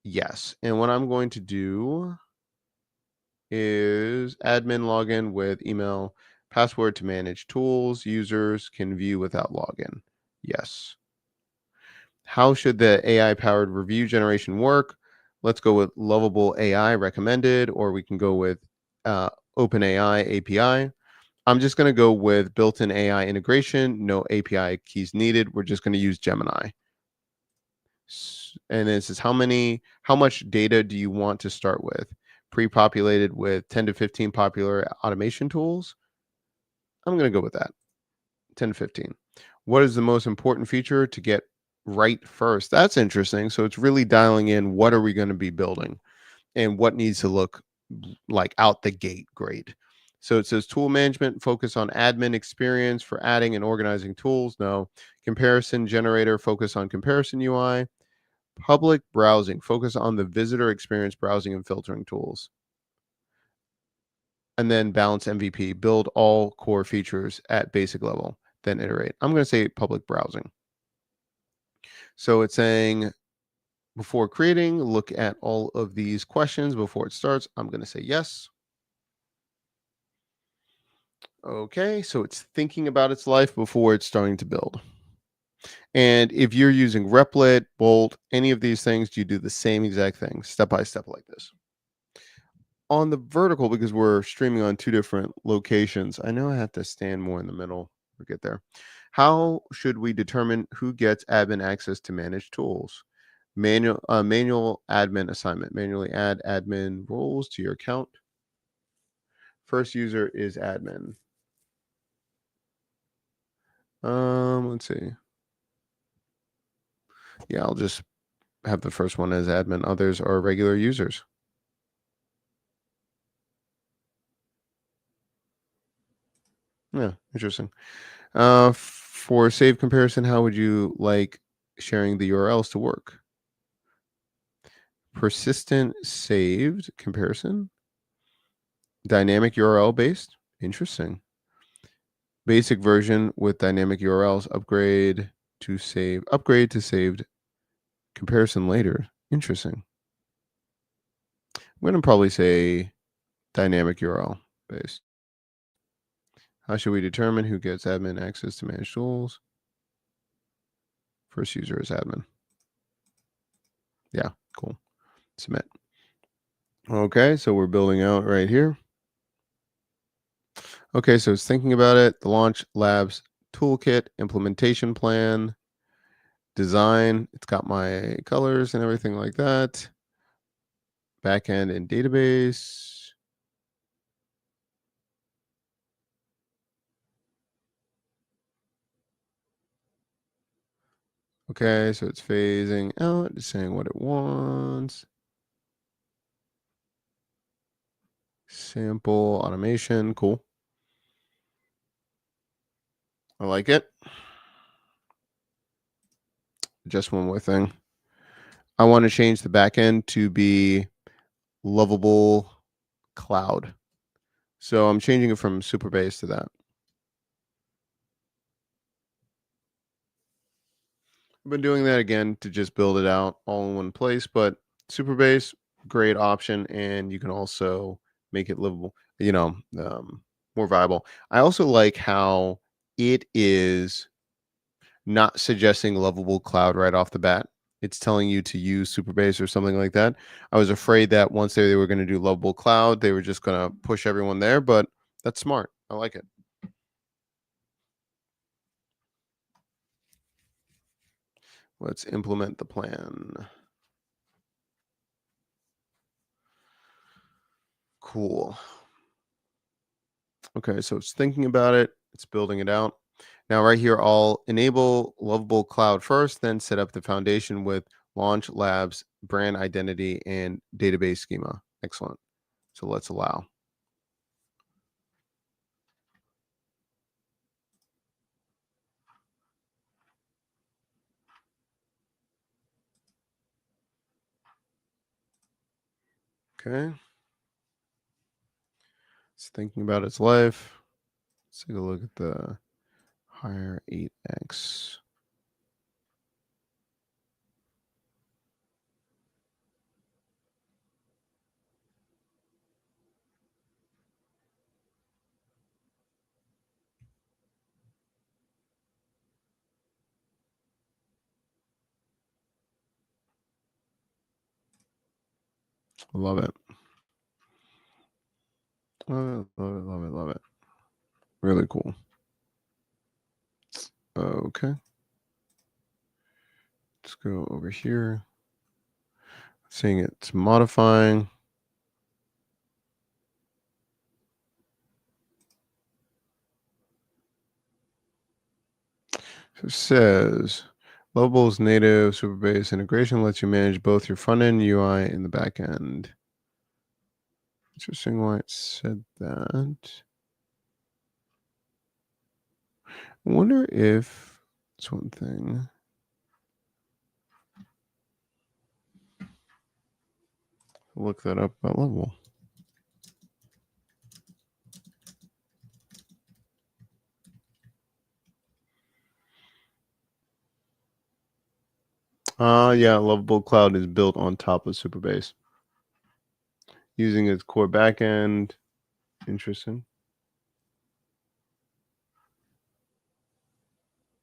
Yes. And what I'm going to do is admin login with email password to manage tools users can view without login. Yes. How should the AI powered review generation work? Let's go with Lovable AI recommended, or we can go with uh, OpenAI API. I'm just going to go with built in AI integration, no API keys needed. We're just going to use Gemini. And it says, how much data do you want to start with? Pre populated with 10 to 15 popular automation tools. I'm going to go with that. 10 to 15. What is the most important feature to get right first? That's interesting. So it's really dialing in what are we going to be building and what needs to look like out the gate great. So it says tool management, focus on admin experience for adding and organizing tools. No. Comparison generator, focus on comparison UI. Public browsing, focus on the visitor experience browsing and filtering tools. And then balance MVP, build all core features at basic level, then iterate. I'm going to say public browsing. So it's saying before creating, look at all of these questions before it starts. I'm going to say yes. Okay, so it's thinking about its life before it's starting to build. And if you're using Replit, Bolt, any of these things, you do the same exact thing, step by step like this. On the vertical, because we're streaming on two different locations, I know I have to stand more in the middle. We'll get there. How should we determine who gets admin access to manage tools? Manual admin assignment. Manually add admin roles to your account. First user is admin. Let's see. Yeah, I'll just have the first one as admin. Others are regular users. Yeah, interesting. For save comparison, how would you like sharing the URLs to work? Persistent saved comparison, dynamic URL based. Interesting. Basic version with dynamic URLs. Upgrade to saved comparison later. Interesting. I'm going to probably say dynamic URL based. How should we determine who gets admin access to manage tools? First user is admin. Yeah, cool. Submit. Okay, so we're building out right here. Okay, so it's thinking about it. The Launch Labs toolkit, implementation plan, design. It's got my colors and everything like that. Backend and database. Okay, so it's phasing out, it's saying what it wants. Sample automation, cool. I like it. Just one more thing. I want to change the backend to be Lovable Cloud. So I'm changing it from Superbase to that. I've been doing that again to just build it out all in one place, but Superbase, great option, and you can also make it livable, more viable. I also like how it is not suggesting Lovable Cloud right off the bat. It's telling you to use Superbase or something like that. I was afraid that once they were going to do Lovable Cloud, they were just going to push everyone there, but that's smart. I like it. Let's implement the plan. Cool. Okay, so it's thinking about it, it's building it out. Now, right here, I'll enable Lovable Cloud first, then set up the foundation with launch labs, brand identity, and database schema. Excellent. So let's allow. Okay, it's thinking about its life. Let's take a look at the higher 8x. Love it. Love it, love it, love it, love it. Really cool. Okay, let's go over here. Seeing it's modifying. So it says Lovable's native Superbase integration lets you manage both your front end UI and the back end. Interesting why it said that. I wonder if it's one thing. Look that up about Lovable. Yeah, Lovable Cloud is built on top of Superbase using its core backend. Interesting.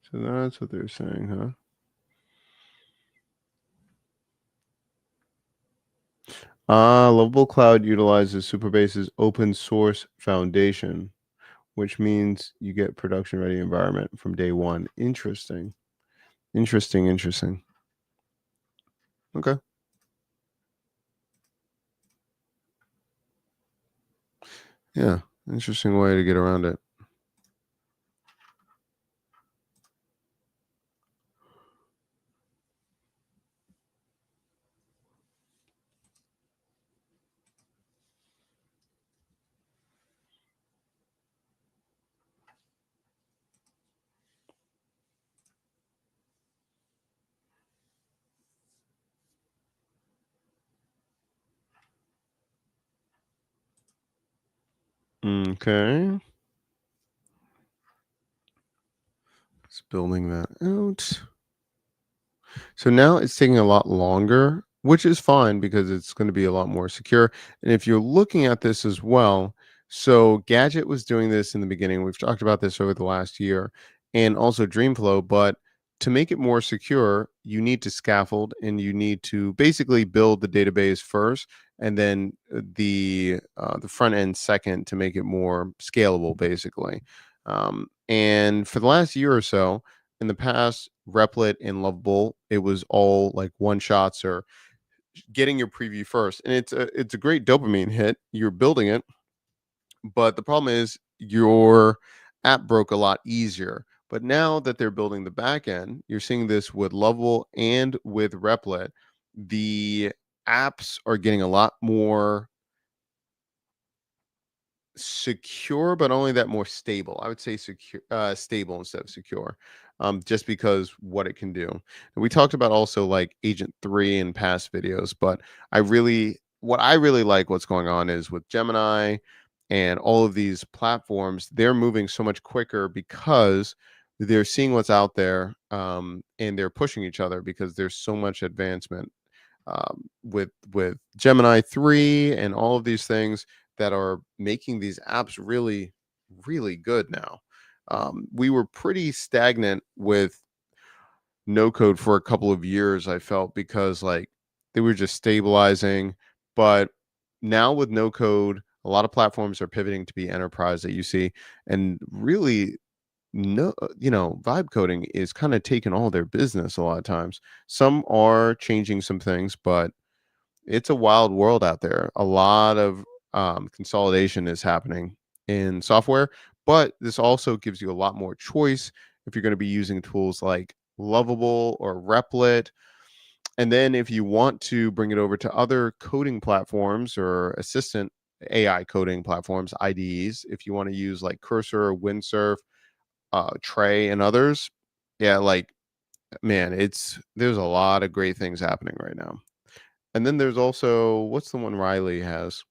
So that's what they're saying, huh? Lovable Cloud utilizes Superbase's open source foundation, which means you get production ready environment from day one. Interesting. Interesting, interesting. Okay. Yeah. Interesting way to get around it. Okay. It's building that out. So now it's taking a lot longer, which is fine because it's going to be a lot more secure. And if you're looking at this as well, so Gadget was doing this in the beginning. We've talked about this over the last year and also Dreamflow, but to make it more secure, you need to scaffold and you need to basically build the database first and then the front end second to make it more scalable basically. And for the last year or so, in the past, Replit and Lovable, it was all like one shots or getting your preview first, and it's a great dopamine hit. You're building it, but the problem is your app broke a lot easier. But now that they're building the back end, you're seeing this with Lovable and with Replit. The apps are getting a lot more secure, but only that more stable. I would say secure, stable instead of secure, just because what it can do. And we talked about also like Agent 3 in past videos, but what I really like what's going on is with Gemini and all of these platforms, they're moving so much quicker because they're seeing what's out there, and they're pushing each other because there's so much advancement, with Gemini 3 and all of these things that are making these apps really, really good now. We were pretty stagnant with no code for a couple of years, I felt, because like they were just stabilizing. But now with no code, a lot of platforms are pivoting to be enterprise that you see, and really no, vibe coding is kind of taking all their business a lot of times. Some are changing some things, but it's a wild world out there. A lot of consolidation is happening, in software, but this also gives you a lot more choice if you're going to be using tools like Lovable or Replit. And then if you want to bring it over to other coding platforms or assistant AI coding platforms, IDEs, if you want to use like Cursor, Windsurf, Tray, and others, yeah, like man, there's a lot of great things happening right now. And then there's also what's the one Riley has?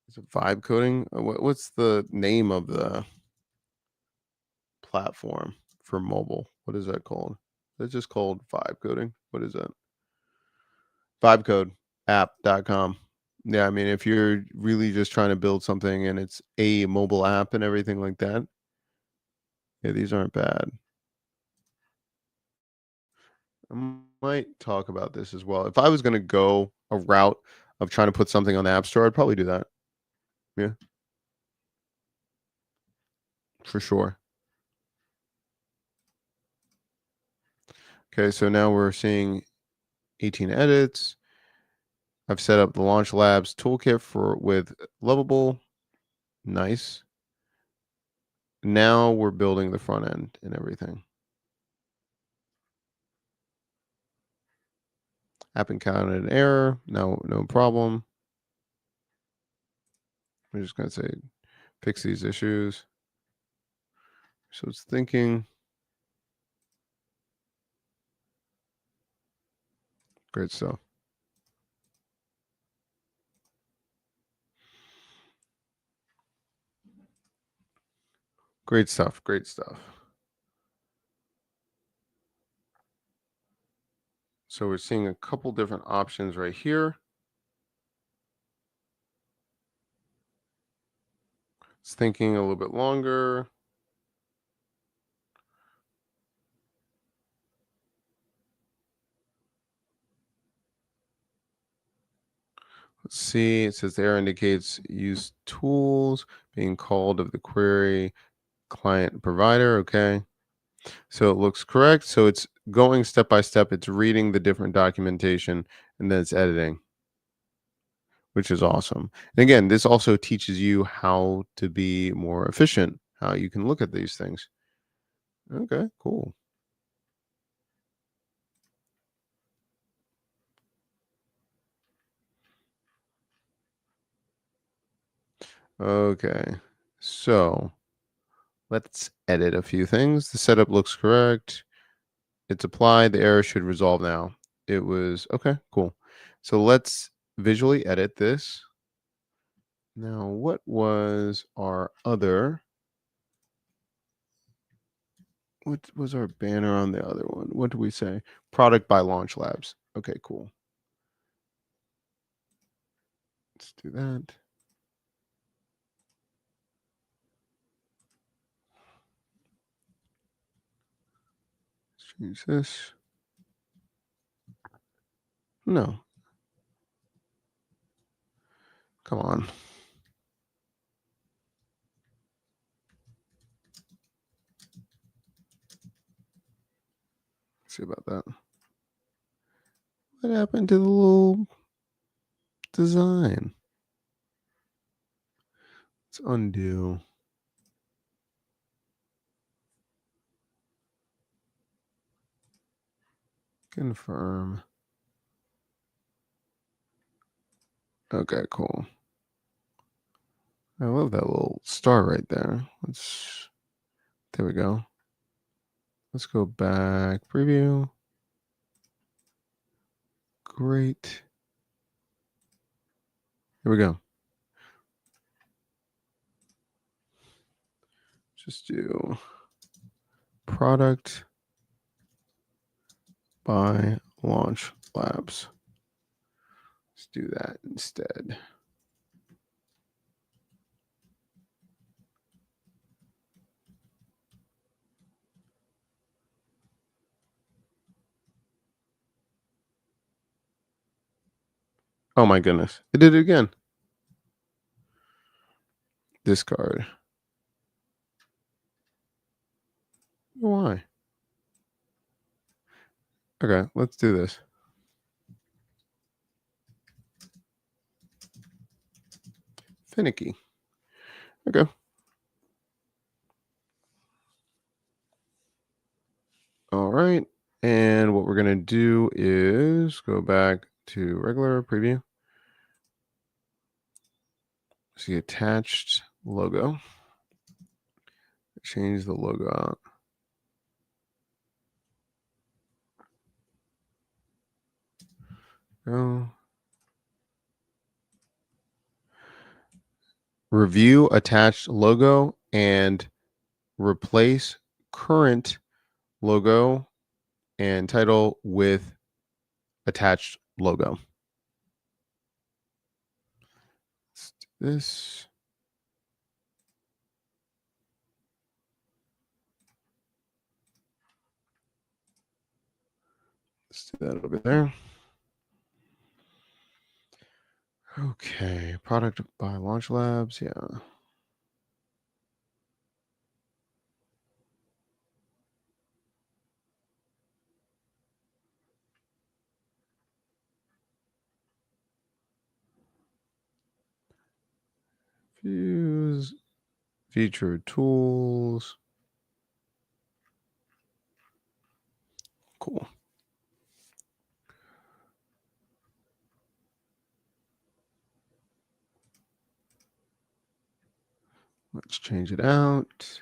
Is it vibe coding? What's the name of the platform for mobile? What is that called? It's just called vibe coding. What is that? Vibecodeapp.com. Yeah, I mean, if you're really just trying to build something and it's a mobile app and everything like that, yeah, these aren't bad. I might talk about this as well. If I was going to go a route of trying to put something on the App Store, I'd probably do that. Yeah, for sure. Okay, so now we're seeing 18 edits. I've set up the Launch Labs toolkit for with Lovable. Nice. Now we're building the front end and everything. App encountered an error. No problem. I'm just going to say fix these issues. So it's thinking. Great stuff. Great stuff. Great stuff. So we're seeing a couple different options right here. It's thinking a little bit longer. Let's see. It says the error indicates use tools being called of the query client provider. Okay. So it looks correct. So it's going step by step. It's reading the different documentation and then it's editing, which is awesome. And again, this also teaches you how to be more efficient, how you can look at these things. Okay, cool. Okay. So let's edit a few things. The setup looks correct. It's applied. The error should resolve now. It was okay, cool. So let's visually edit this. Now, what was our other? What was our banner on the other one? What did we say? Product by Launch Labs. Okay, cool. Let's do that. Let's change this. No, come on. Let's see about that. What happened to the little design? Let's undo. Confirm. Okay, cool. I love that little star right there. There we go. Let's go back. Preview. Great. Here we go. Just do product by Launch Labs. Let's do that instead. Oh my goodness. It did it again. Discard. Why? Okay, let's do this. Finicky. Okay. All right. And what we're going to do is go back to regular preview. See attached logo. Change the logo out. Go. Review attached logo and replace current logo and title with attached logo. Let's do this. Let's do that over there. Okay, product by Launch Labs. Yeah. Views, featured tools. Cool. Let's change it out.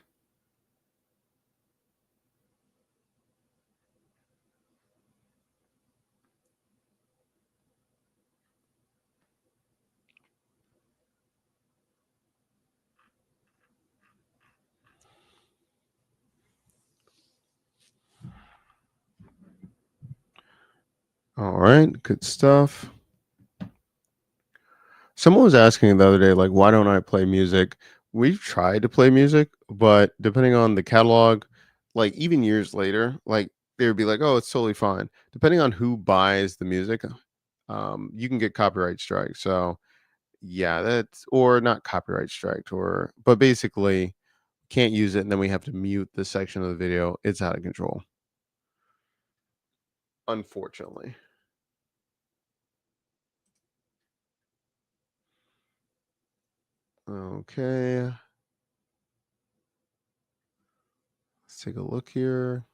All right, good stuff. Someone was asking the other day, like, why don't I play music? We've tried to play music, but depending on the catalog, like even years later, like they would be like, oh, it's totally fine. Depending on who buys the music, you can get copyright strike. So yeah, that's or not copyright strike, or but basically can't use it, and then we have to mute the section of the video. It's out of control, unfortunately. Okay, let's take a look here.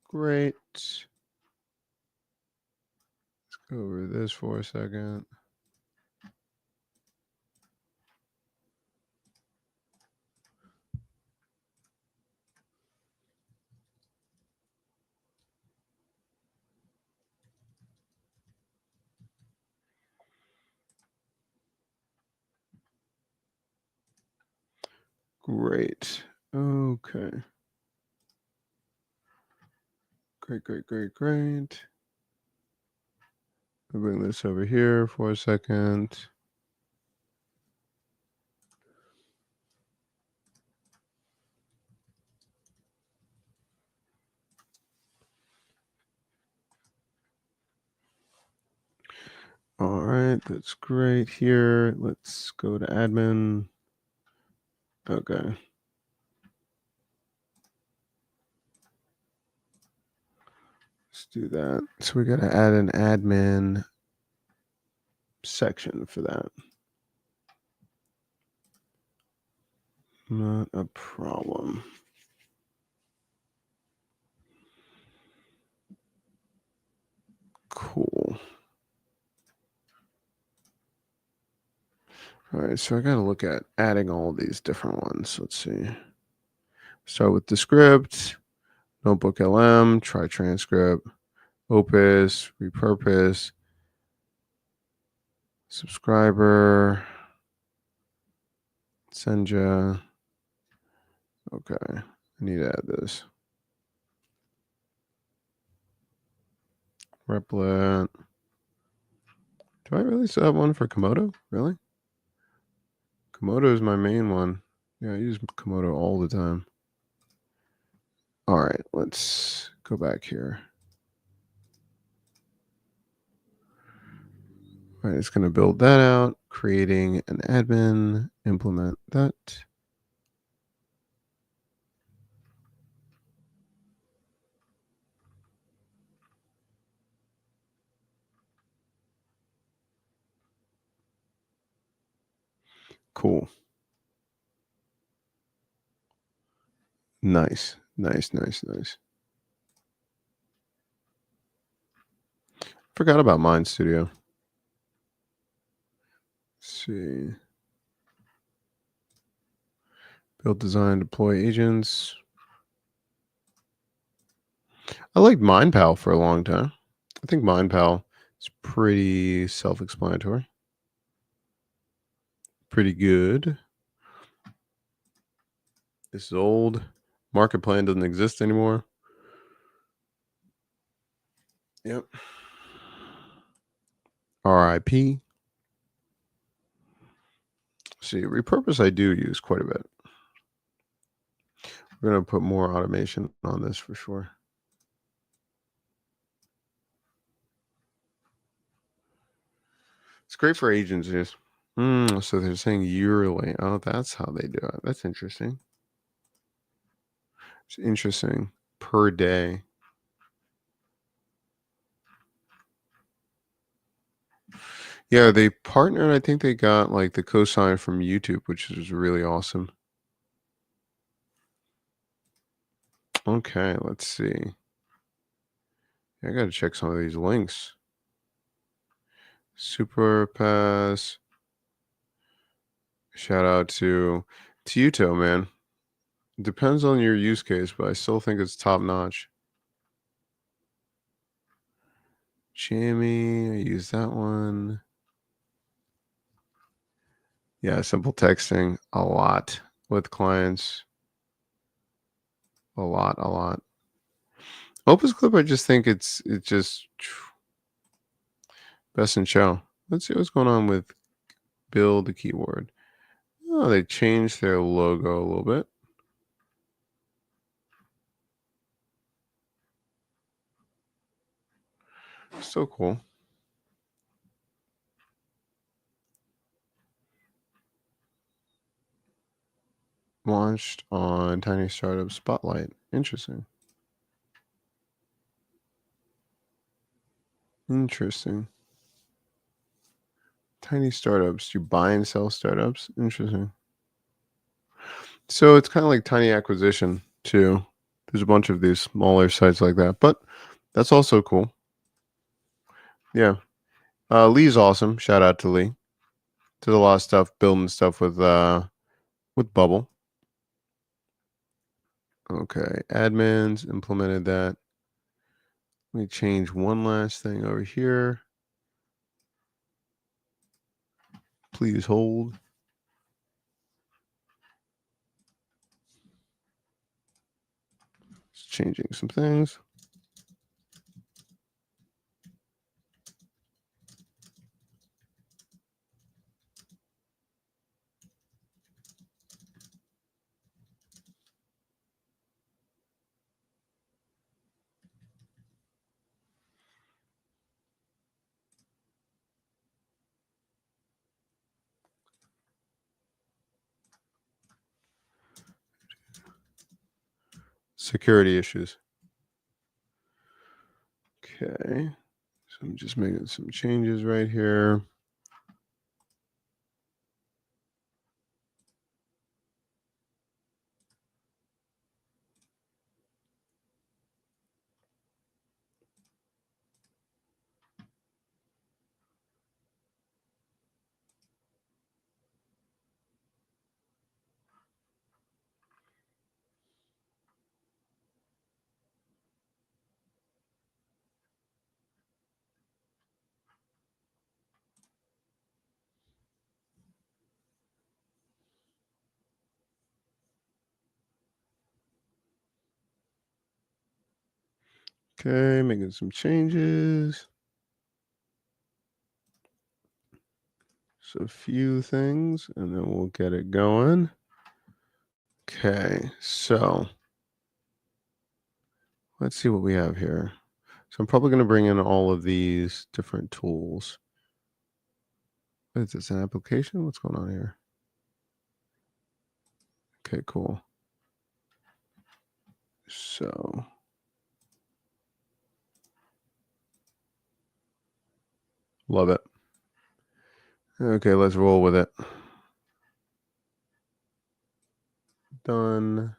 Great. Let's go over this for a second. Great. Okay. Great. I'll bring this over here for a second. All right, that's great here. Let's go to admin. Okay. Let's do that. So we got to add an admin section for that. Not a problem. Cool. All right, so I got to look at adding all these different ones. Let's see. Start with the script, Notebook LM, try transcript, Opus, repurpose, subscriber, Senja. Okay, I need to add this. Replit. Do I really still have one for Komodo? Really? Komodo is my main one. Yeah, I use Komodo all the time. All right, let's go back here. All right, it's going to build that out, creating an admin, implement that. Cool. Nice. Nice, nice, nice. Forgot about Mind Studio. Let's see. Build, design, deploy agents. I liked MindPal for a long time. I think MindPal is pretty self-explanatory. Pretty good. This is old. Market plan doesn't exist anymore. Yep. RIP. See, repurpose I do use quite a bit. We're going to put more automation on this for sure. It's great for agencies. So they're saying yearly. Oh, that's how they do it. That's interesting. It's interesting. Per day. Yeah, they partnered. I think they got like the cosign from YouTube, which is really awesome. Okay, let's see. I got to check some of these links. Super Pass. Shout out to Tuto, man. Depends on your use case, but I still think it's top notch. Jammy, I use that one. Yeah, simple texting a lot with clients. A lot, a lot. Opus Clip, I just think it's just best in show. Let's see what's going on with build the keyword. Oh, they changed their logo a little bit. Still cool. Launched on Tiny Startup Spotlight. Interesting. Interesting. Tiny startups. You buy and sell startups. Interesting. So it's kind of like Tiny Acquisition too. There's a bunch of these smaller sites like that, but that's also cool. Yeah. Lee's awesome. Shout out to Lee. Did a lot of stuff, building stuff with Bubble. Okay. Admins implemented that. Let me change one last thing over here. Please hold. Just changing some things. Security issues. Okay. So I'm just making some changes right here. Okay, making some changes. So a few things, and then we'll get it going. Okay, so let's see what we have here. So I'm probably going to bring in all of these different tools. Is this an application? What's going on here? Okay, cool. So love it. Okay, let's roll with it. Done.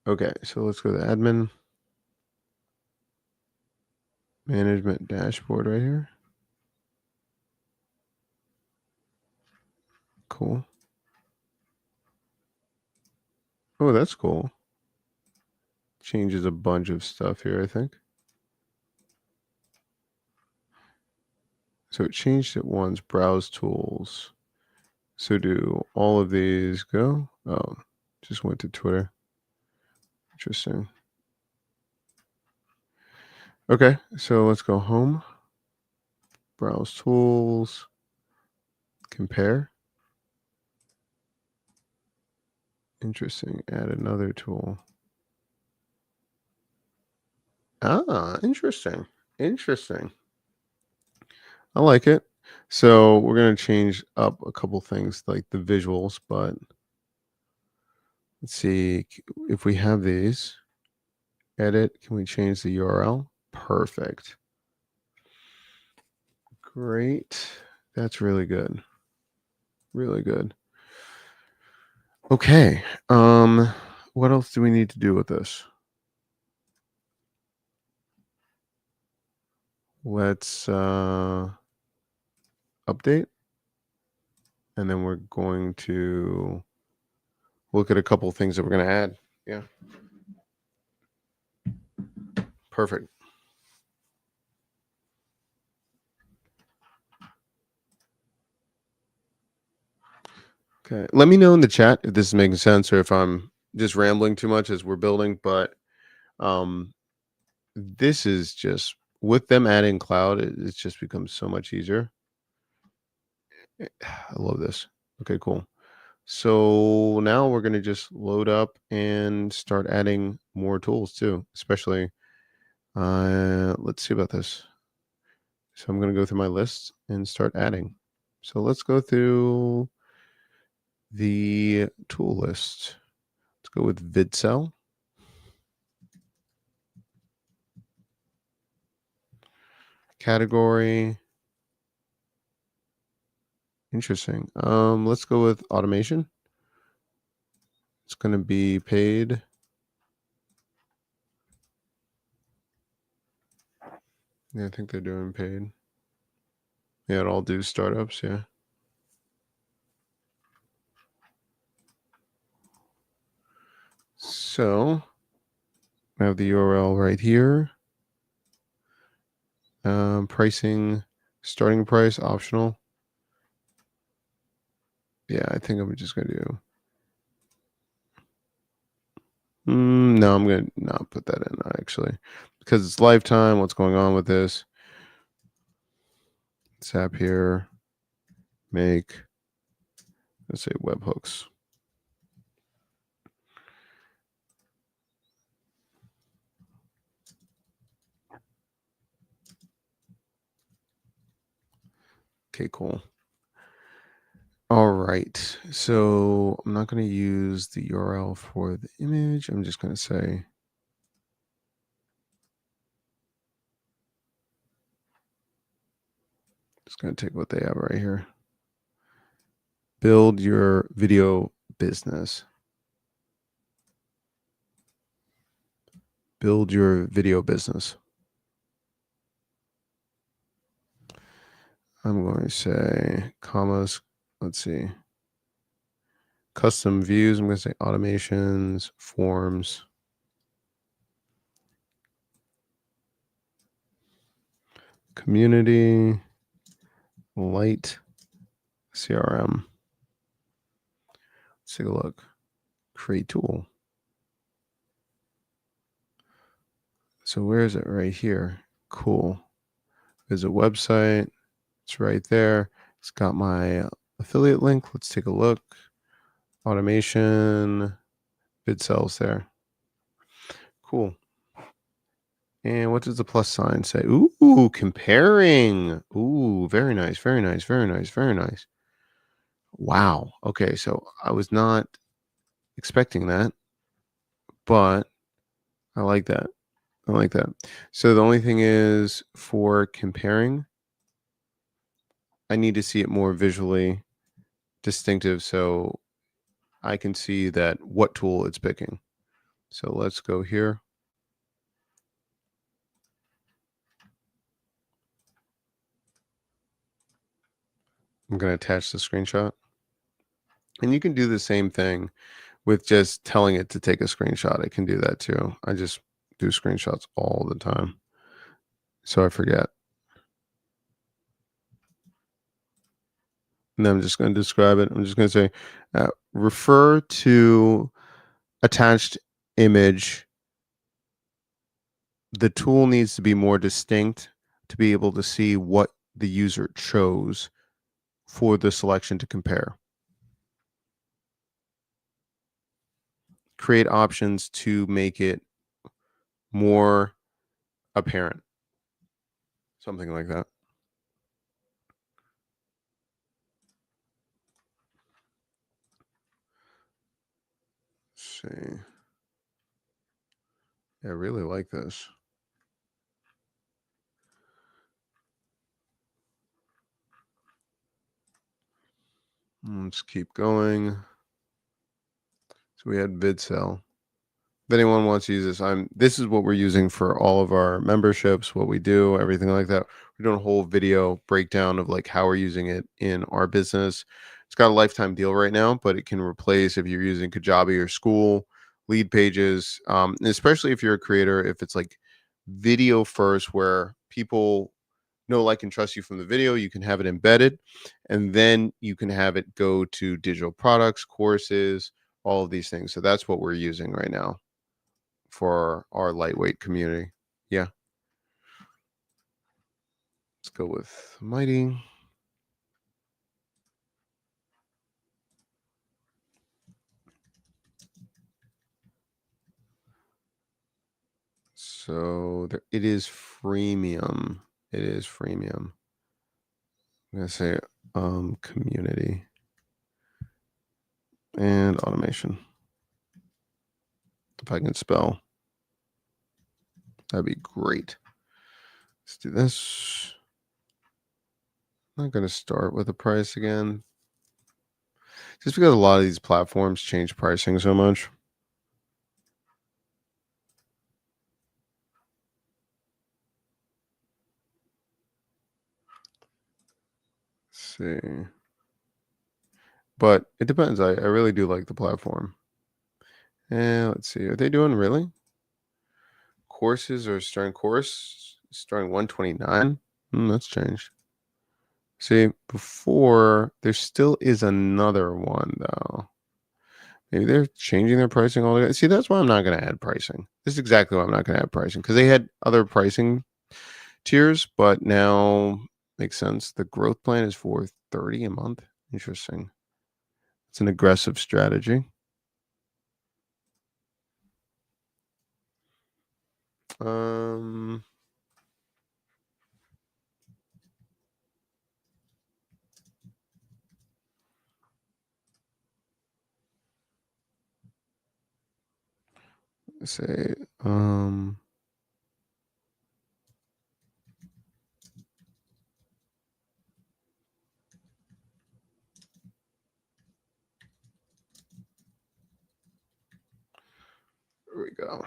Okay, so let's go to admin. Management dashboard right here. Cool. Oh, that's cool. Changes a bunch of stuff here, I think. So it changed it once, browse tools. So do all of these go? Oh, just went to Twitter. Interesting. Okay, so let's go home. Browse tools. Compare. Interesting. Add another tool. Ah, interesting. Interesting. I like it. So we're going to change up a couple things like the visuals, but let's see if we have these. Edit. Can we change the URL? Perfect. Great. That's really good. Really good. Okay. What else do we need to do with this? Let's update. And then we're going to look at a couple of things that we're going to add. Yeah. Perfect. Okay. Let me know in the chat if this is making sense or if I'm just rambling too much as we're building, but this is just with them adding cloud, it's just become so much easier. I love this. Okay, cool. So now we're going to just load up and start adding more tools too, especially let's see about this. So I'm going to go through my list and start adding. So let's go through the tool list. Let's go with VidCell. Category. Interesting. Let's go with automation. It's going to be paid. Yeah, I think they're doing paid. Yeah, it all do startups. Yeah. So I have the URL right here. Pricing, starting price, optional. Yeah, I think I'm just going to do. No, I'm going to not put that in actually because it's lifetime. What's going on with this? Tap here, make, let's say webhooks. Okay, cool. All right. So I'm not going to use the URL for the image. I'm just going to say just going to take what they have right here. Build your video business. Build your video business. I'm going to say commas. Let's see. Custom views. I'm going to say automations, forms. Community. Light. CRM. Let's take a look. Create tool. So where is it? Right here. Cool. There's a website. It's right there. It's got my affiliate link. Let's take a look. Automation. Bid cells there. Cool. And what does the plus sign say? Ooh, comparing. Ooh, very nice, very nice, very nice, very nice. Wow. Okay, so I was not expecting that, but I like that. I like that. So the only thing is for comparing, I need to see it more visually distinctive. So I can see that what tool it's picking. So let's go here. I'm going to attach the screenshot. And you can do the same thing with just telling it to take a screenshot. It can do that too. I just do screenshots all the time, so I forget. And then I'm just going to describe it. I'm just going to say, refer to attached image. The tool needs to be more distinct to be able to see what the user chose for the selection to compare. Create options to make it more apparent. Something like that. Let's see. I really like this. Let's keep going. So we had VidCell. If anyone wants to use this is what we're using for all of our memberships, what we do, everything like that. We're doing a whole video breakdown of like how we're using it in our business. It's got a lifetime deal right now, but it can replace if you're using Kajabi or School, lead pages, and especially if you're a creator, if it's like video first, where people know, like, and trust you from the video, you can have it embedded, and then you can have it go to digital products, courses, all of these things. So that's what we're using right now for our lightweight community. Yeah. Let's go with Mighty. So it is freemium. It is freemium. I'm going to say community and automation. If I can spell, that'd be great. Let's do this. I'm not going to start with the price again, just because a lot of these platforms change pricing so much. Let's see. But it depends. I really do like the platform. And let's see. Are they doing really? Courses are starting 129. That's changed. See, before there still is another one though. Maybe they're changing their pricing altogether. See, that's why I'm not going to add pricing. This is exactly why I'm not going to add pricing, because they had other pricing tiers, but now makes sense. The growth plan is for $30 a month. Interesting. It's an aggressive strategy. Say there we go.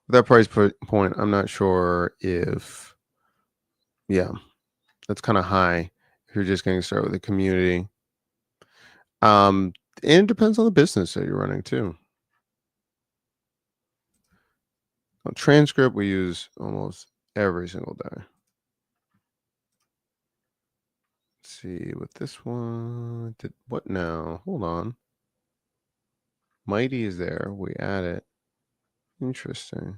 That price point, I'm not sure if, yeah, that's kind of high if you're just getting started with a community. And it depends on the business that you're running too. Transcript we use almost every single day. Let's see with this one. What now? Hold on. Mighty is there. We add it. Interesting.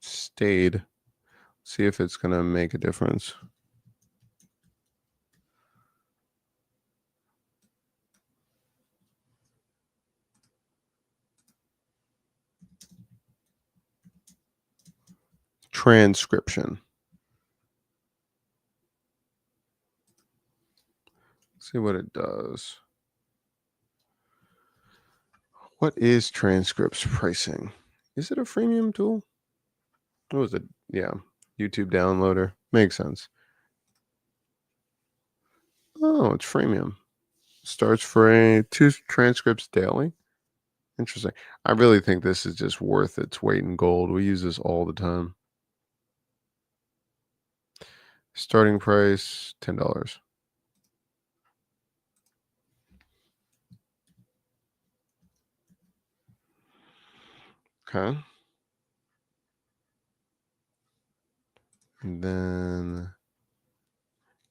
Stayed. See if it's gonna make a difference. Transcription. See what it does. What is transcripts pricing? Is it a freemium tool? What was it? Yeah, YouTube downloader. Makes sense. Oh, it's freemium. starts for a 2 transcripts daily. Interesting. I really think this is just worth its weight in gold. We use this all the time. Starting price $10. Okay. And then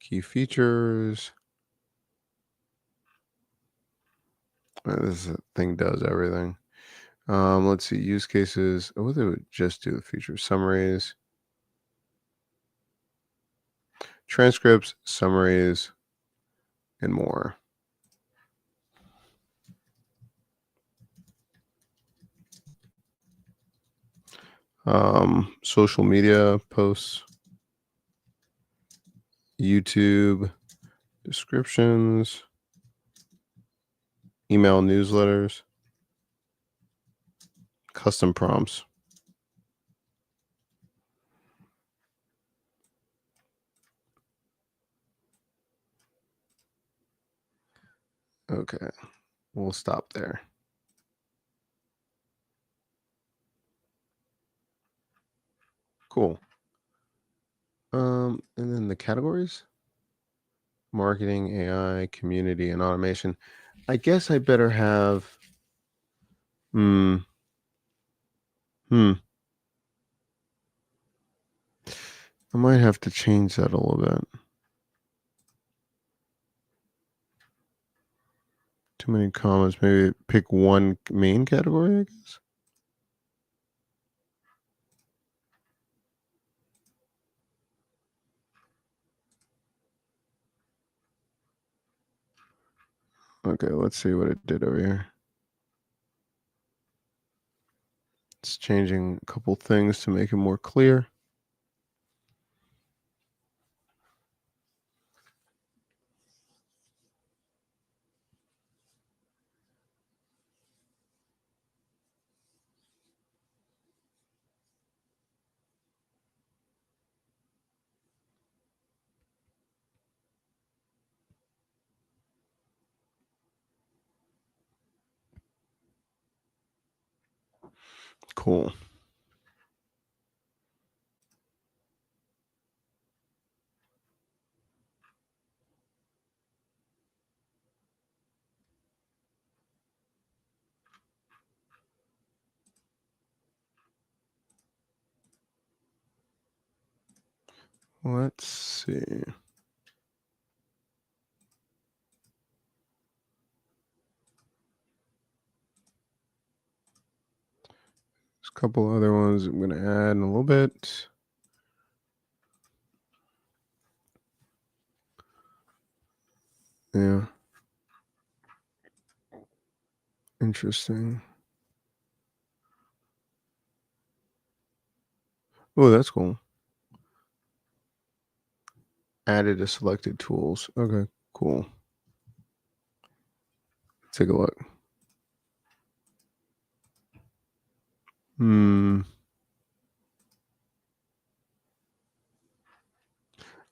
key features. This thing does everything. Let's see, use cases. Oh, they would just do the feature summaries, transcripts, summaries, and more. Social media posts, YouTube descriptions, email newsletters, custom prompts. Okay, we'll stop there. Cool. And then the categories: marketing, AI, community, and automation. I guess I better have. Hmm. Hmm. I might have to change that a little bit. Too many comments. Maybe pick one main category, I guess. Okay, let's see what it did over here. It's changing a couple things to make it more clear. Cool. Let's see. There's a couple other ones I'm going to add in a little bit. Yeah. Interesting. Oh, that's cool. Added to selected tools. Okay, cool. Take a look. Hmm.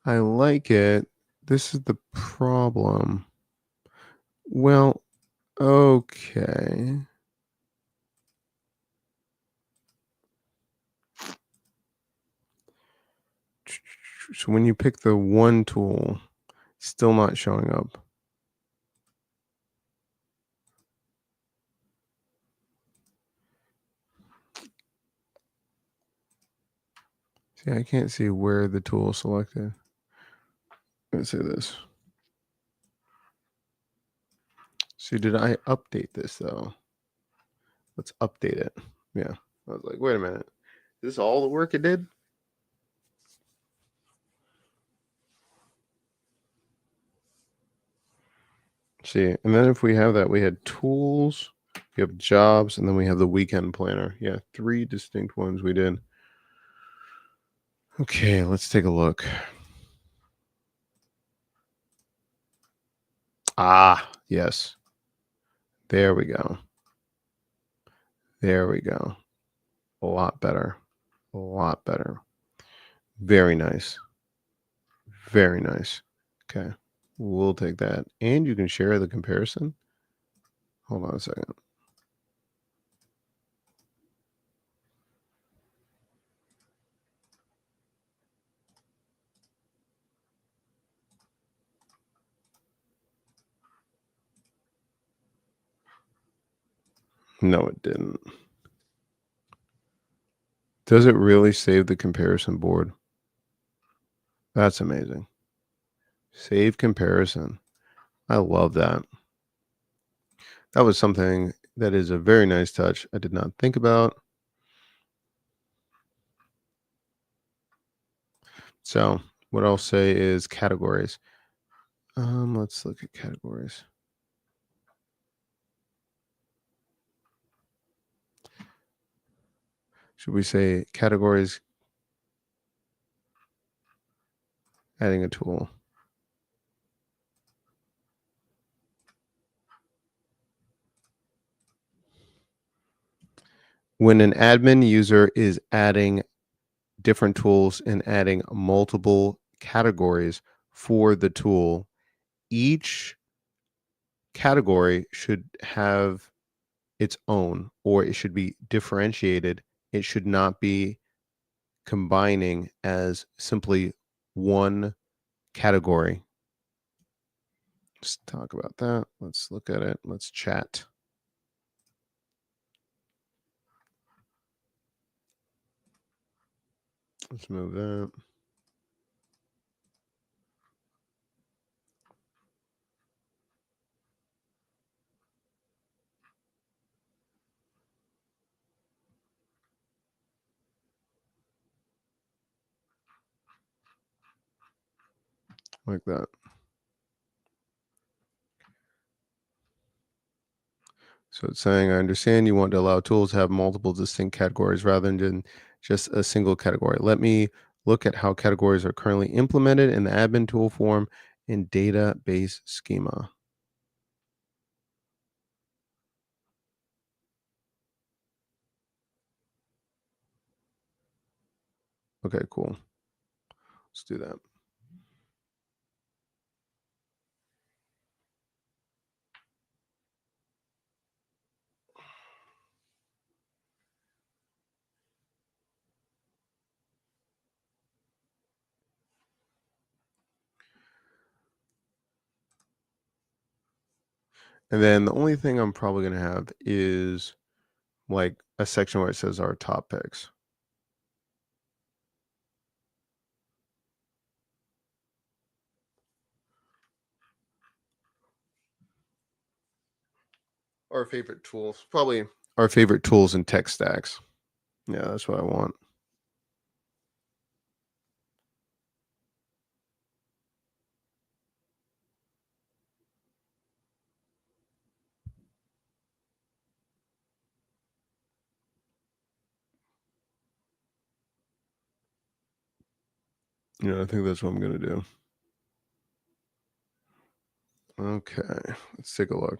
I like it. This is the problem. Well, okay. So when you pick the one tool, still not showing up. See, I can't see where the tool is selected. Let's say this. See, did I update this though? Let's update it. Yeah. I was like, wait a minute. Is this all the work it did? See, and then if we have that, we had tools, we have jobs, and then we have the weekend planner. Yeah, 3 distinct ones we did. Okay, let's take a look. Ah, yes. There we go. There we go. A lot better. A lot better. Very nice. Very nice. Okay. We'll take that. And you can share the comparison. Hold on a second. No, it didn't. Does it really save the comparison board? That's amazing. Save comparison. I love that. That was something that is a very nice touch I did not think about. So what I'll say is categories. Let's look at categories. Should we say categories, adding a tool? When an admin user is adding different tools and adding multiple categories for the tool, each category should have its own, or it should be differentiated. It should not be combining as simply one category. Let's talk about that. Let's look at it. Let's chat. Let's move that. Like that. So it's saying, I understand you want to allow tools to have multiple distinct categories rather than just a single category. Let me look at how categories are currently implemented in the admin tool form in database schema. Okay, cool. Let's do that. And then the only thing I'm probably going to have is like a section where it says our top picks. Our favorite tools, probably our favorite tools and tech stacks. Yeah, that's what I want. Yeah, I think that's what I'm going to do. Okay, let's take a look.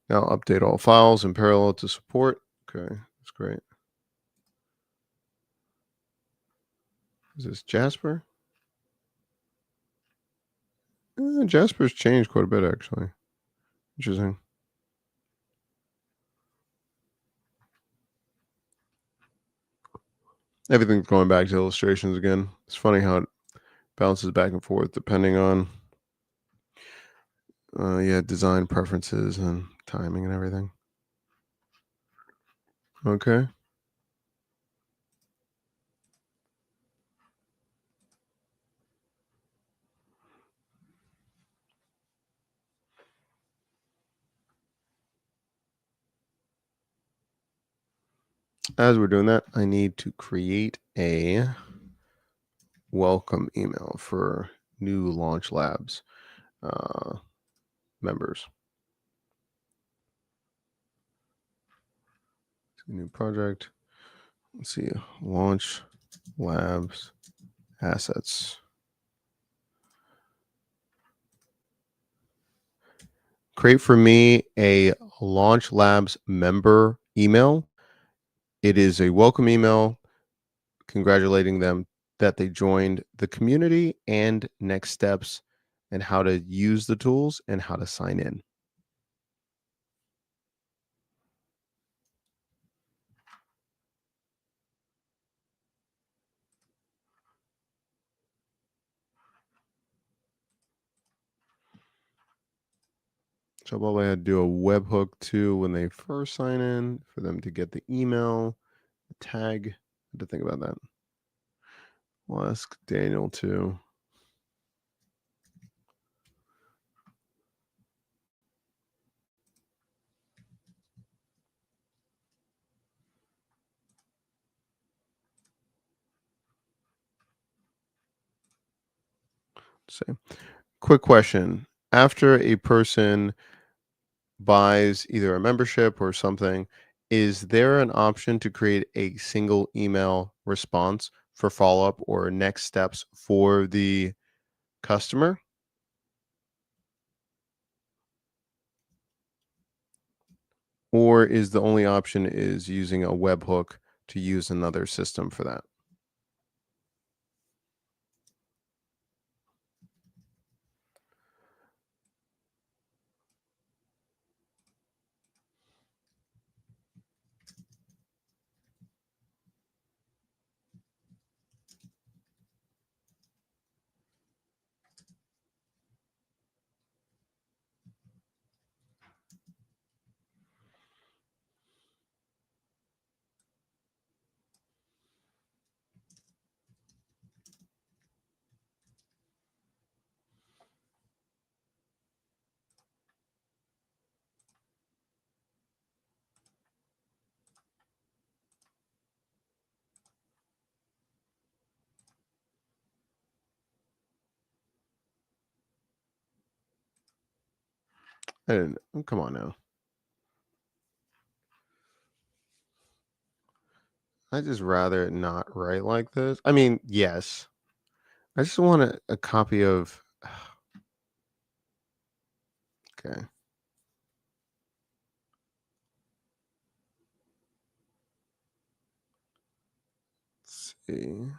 Now update all files in parallel to support. Okay, that's great. Is this Jasper? Jasper's changed quite a bit, actually. Interesting. Everything's going back to illustrations again. It's funny how it bounces back and forth depending on, yeah, design preferences and timing and everything. Okay. As we're doing that, I need to create a welcome email for new Launch Labs members. New project. Let's see. Launch Labs assets. Create for me a Launch Labs member email. It is a welcome email congratulating them that they joined the community and next steps and how to use the tools and how to sign in. So probably I had to do a webhook too when they first sign in for them to get the email, the tag. I had to think about that. We'll ask Daniel too. Say, quick question. After a person buys either a membership or something, is there an option to create a single email response for follow up or next steps for the customer? Or is the only option is using a webhook to use another system for that? I didn't, come on now. I just rather it not write like this. I mean, yes. I just want a copy of. Okay. Let's see.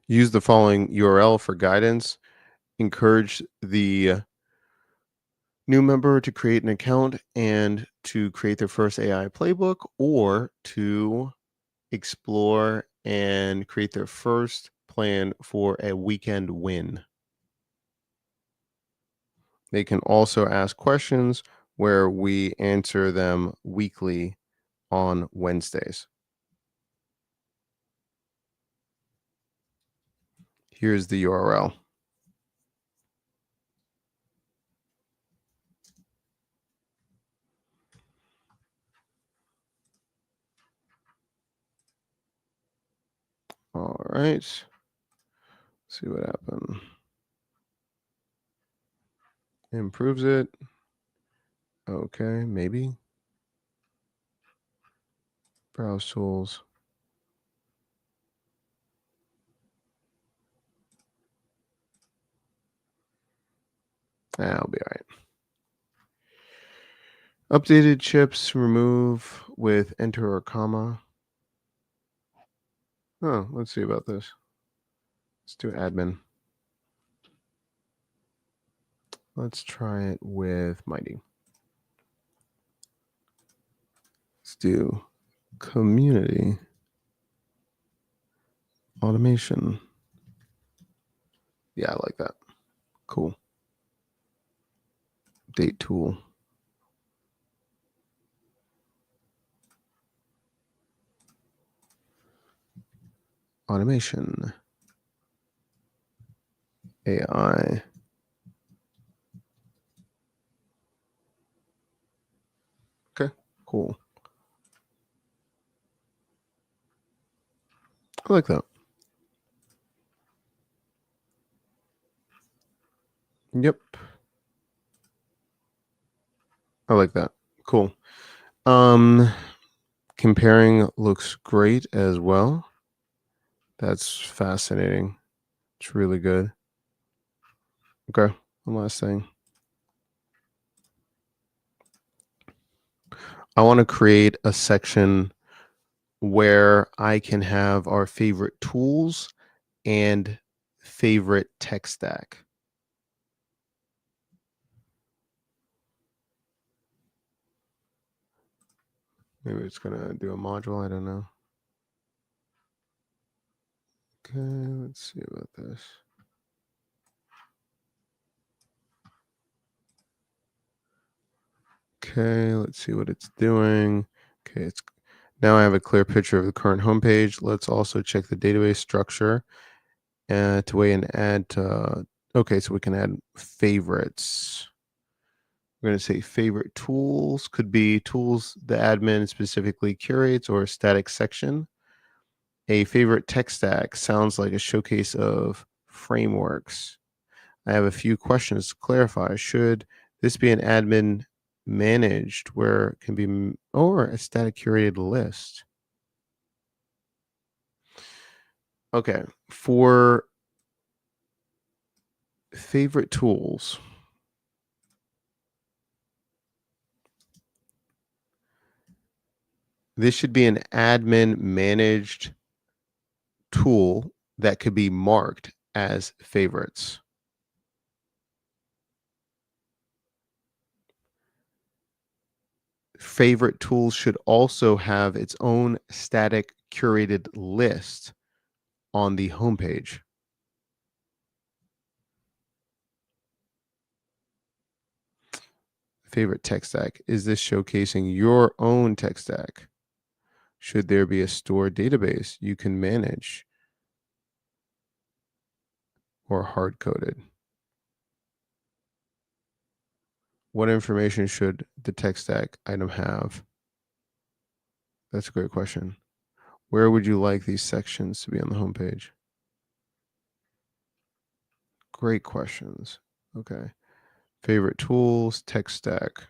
Use the following URL for guidance. Encourage the new member to create an account and to create their first AI playbook or to explore and create their first plan for a weekend win. They can also ask questions where we answer them weekly on Wednesdays. Here's the URL. All right. See what happened. Improves it. Okay, maybe. Browse tools. I'll be all right. Updated chips remove with enter or comma. Oh, let's see about this. Let's do admin. Let's try it with Mighty. Let's do community automation. Yeah, I like that. Cool. Date tool. Automation. AI. Okay, cool. I like that. Yep. I like that. Cool. Comparing looks great as well. That's fascinating. It's really good. Okay. One last thing. I want to create a section where I can have our favorite tools and favorite tech stack. Maybe it's gonna do a module. I don't know. Okay, let's see about this. Okay, let's see what it's doing. Okay, it's now I have a clear picture of the current homepage. Let's also check the database structure to weigh and add to, okay, so we can add favorites. We're going to say favorite tools could be tools the admin specifically curates or a static section. A favorite tech stack sounds like a showcase of frameworks. I have a few questions to clarify. Should this be an admin managed where it can be or a static curated list? Okay, for favorite tools, this should be an admin managed tool that could be marked as favorites. Favorite tools should also have its own static curated list on the homepage. Favorite tech stack. Is this showcasing your own tech stack? Should there be a stored database you can manage or hard coded? What information should the tech stack item have? That's a great question. Where would you like these sections to be on the homepage? Great questions. Okay. Favorite tools, tech stack.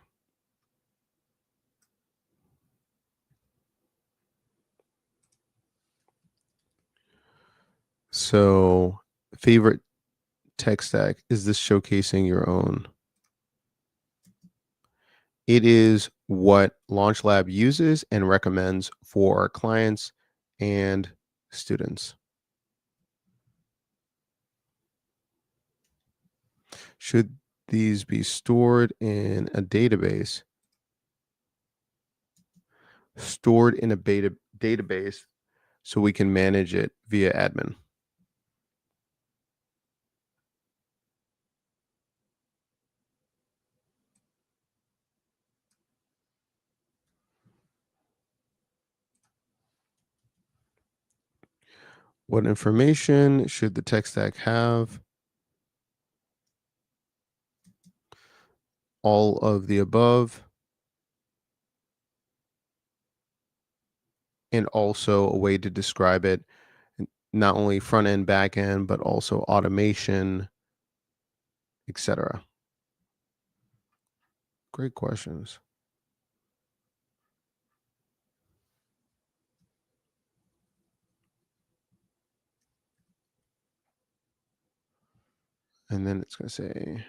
So, favorite tech stack, is this showcasing your own? It is what Launch Lab uses and recommends for our clients and students. Should these be stored in a database? Stored in a database so we can manage it via admin. What information should the tech stack have? All of the above, and also a way to describe it, not only front end, back end, but also automation, etc. Great questions. And then it's going to say,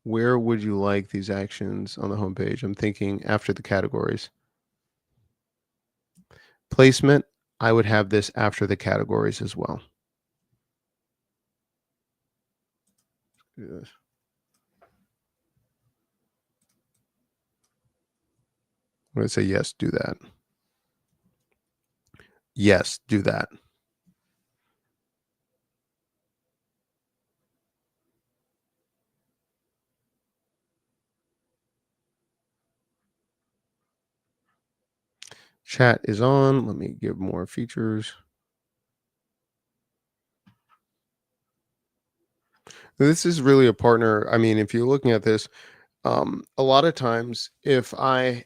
where would you like these actions on the homepage? I'm thinking after the categories. Placement, I would have this after the categories as well. Do this. I'm going to say, yes, do that. Yes, do that. Chat is on. Let me give more features. This is really a partner. I mean, if you're looking at this, a lot of times if I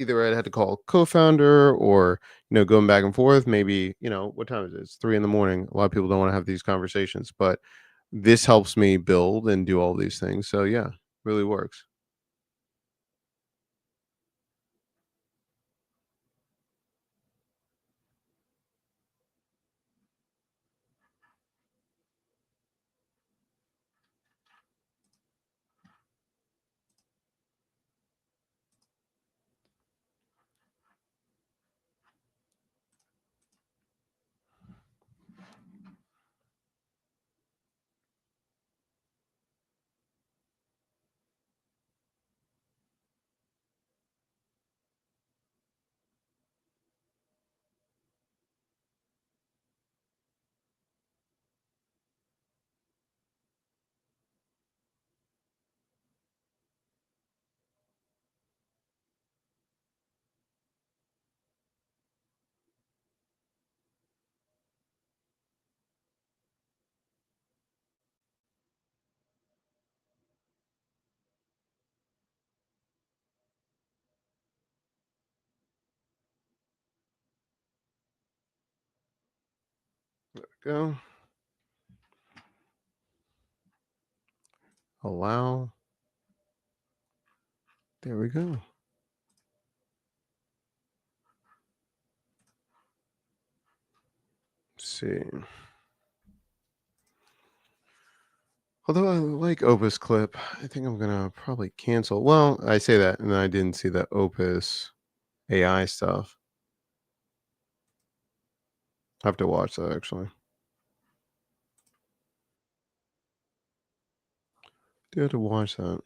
either I had to call a co-founder or going back and forth, maybe what time is it? It's 3 a.m. A lot of people don't want to have these conversations, but this helps me build and do all these things. So yeah, really works. Go. Allow. There we go. Let's see. Although I like Opus Clip, I think I'm gonna probably cancel. Well, I say that, and I didn't see the Opus AI stuff. I have to watch that actually. Do have to watch that.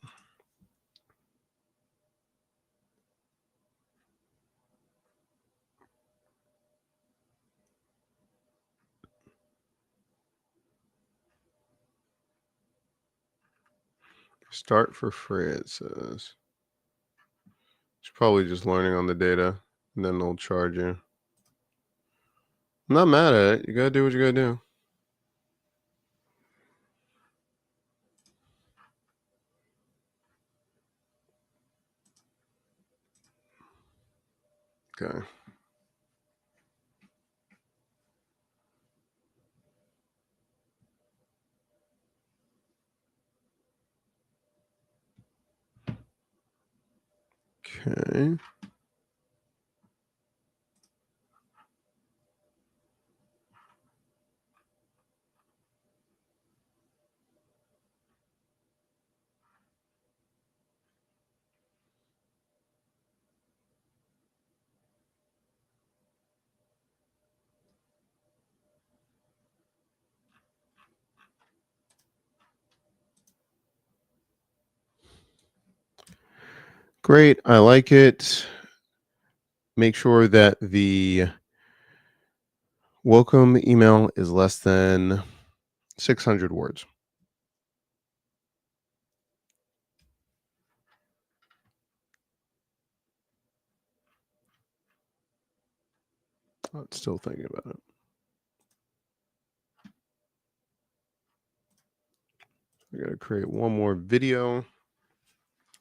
Start for free, it says. It's probably just learning on the data, and then they'll charge you. I'm not mad at it. You gotta do what you gotta do. Okay. Okay. Great. I like it. Make sure that the welcome email is less than 600 words. I'm still thinking about it. I gotta create one more video.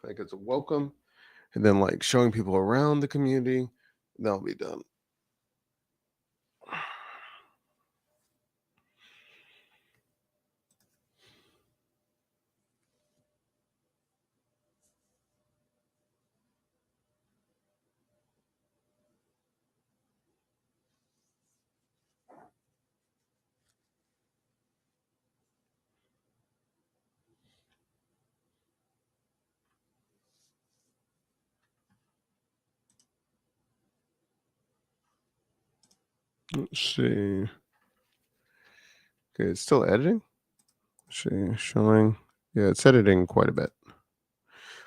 Like it's a welcome, and then like showing people around the community. That'll be done. Let's see. Okay, it's still editing. Let's see, showing. Yeah, it's editing quite a bit.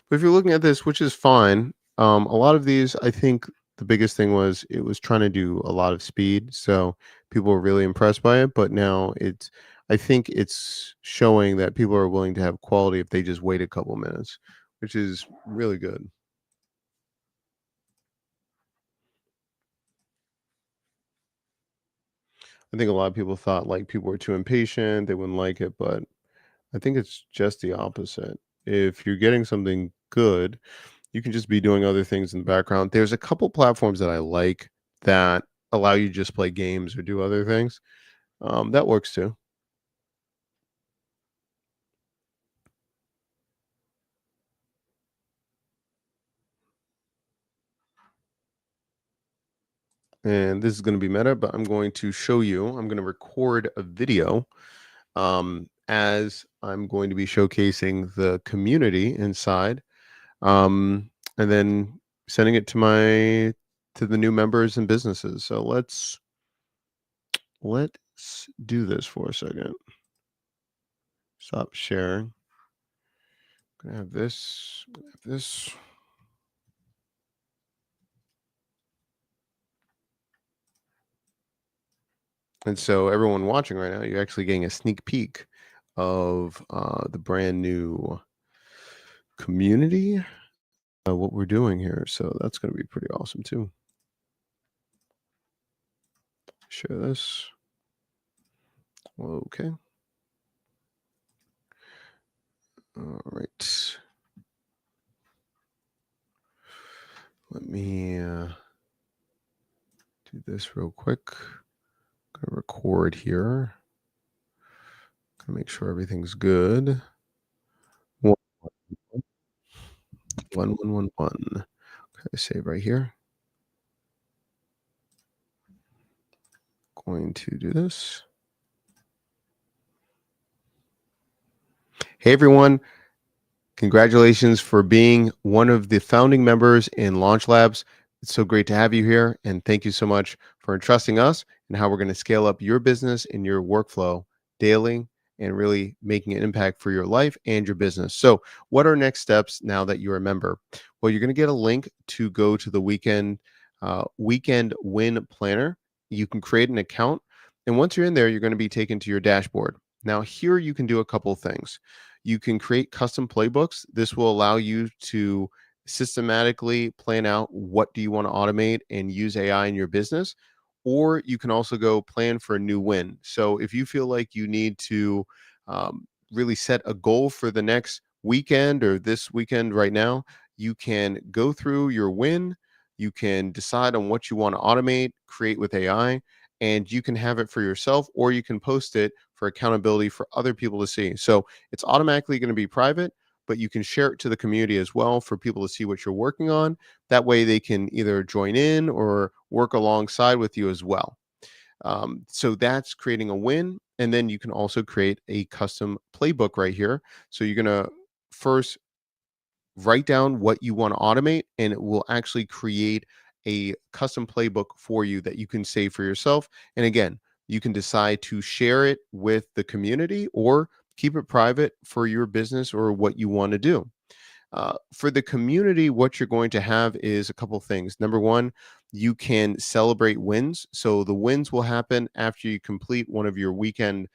But if you're looking at this, which is fine, a lot of these, I think the biggest thing was it was trying to do a lot of speed, so people were really impressed by it. But now I think it's showing that people are willing to have quality if they just wait a couple minutes, which is really good. I think a lot of people thought like people were too impatient, they wouldn't like it, but I think it's just the opposite. If you're getting something good, you can just be doing other things in the background. There's a couple platforms that I like that allow you to just play games or do other things. That works too. And this is going to be meta, but I'm going to show you, I'm going to record a video as I'm going to be showcasing the community inside, and then sending it to the new members and businesses. So let's do this for a second. Stop sharing. Gonna have this. Gonna have this. And so everyone watching right now, you're actually getting a sneak peek of the brand new community, what we're doing here. So that's going to be pretty awesome too. Share this. Okay. All right. Let me do this real quick. Gonna record here. Make sure everything's good. One, one, one, one, one. Okay, save right here. Going to do this. Hey everyone, congratulations for being one of the founding members in Launch Labs. It's so great to have you here. And thank you so much for entrusting us and how we're going to scale up your business and your workflow daily and really making an impact for your life and your business. So, what are next steps now that you're a member? Well, you're going to get a link to go to the weekend win planner. You can create an account. And once you're in there, you're going to be taken to your dashboard. Now, here you can do a couple of things. You can create custom playbooks. This will allow you to systematically plan out what do you want to automate and use AI in your business. Or you can also go plan for a new win. So if you feel like you need to really set a goal for the next weekend or this weekend right now, you can go through your win. You can decide on what you want to automate, create with AI, and you can have it for yourself or you can post it for accountability for other people to see. So it's automatically going to be private, but you can share it to the community as well for people to see what you're working on. That way they can either join in or work alongside with you as well. So that's creating a win. And then you can also create a custom playbook right here. So you're going to first write down what you want to automate, and it will actually create a custom playbook for you that you can save for yourself. And again, you can decide to share it with the community or keep it private for your business or what you want to do. For the community, what you're going to have is a couple things. Number one, you can celebrate wins. So the wins will happen after you complete one of your weekend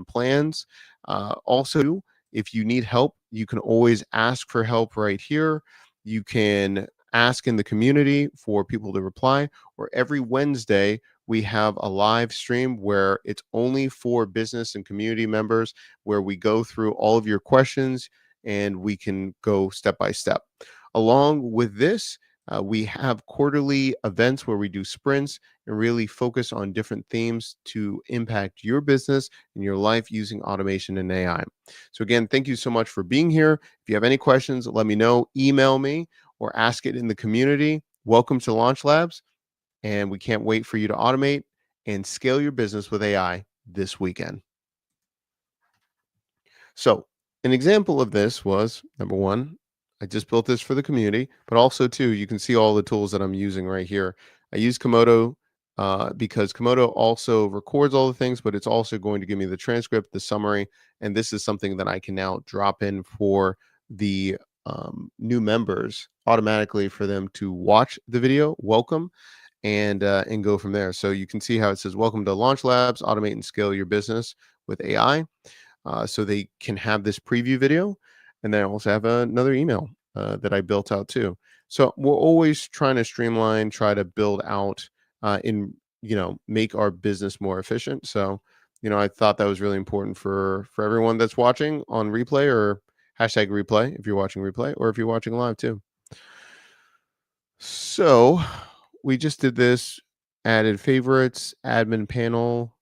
plans. Also, if you need help, you can always ask for help right here. You can ask in the community for people to reply, or every Wednesday we have a live stream where it's only for business and community members, where we go through all of your questions and we can go step by step. Along with this, we have quarterly events where we do sprints and really focus on different themes to impact your business and your life using automation and AI. So, again, thank you so much for being here. If you have any questions, let me know, email me, or ask it in the community. Welcome to Launch Labs, and we can't wait for you to automate and scale your business with AI this weekend. So, an example of this was number one, I just built this for the community, but also, two, you can see all the tools that I'm using right here. I use Komodo because Komodo also records all the things, but it's also going to give me the transcript, the summary, and this is something that I can now drop in for the new members automatically for them to watch the video. Welcome. And go from there. So you can see how it says, "Welcome to Launch Labs. Automate and scale your business with AI." So they can have this preview video. And then I also have another email that I built out too. So we're always trying to streamline, try to build out make our business more efficient. So, I thought that was really important for everyone that's watching on replay or hashtag replay if you're watching replay or if you're watching live too. So we just did this, added favorites, admin panel,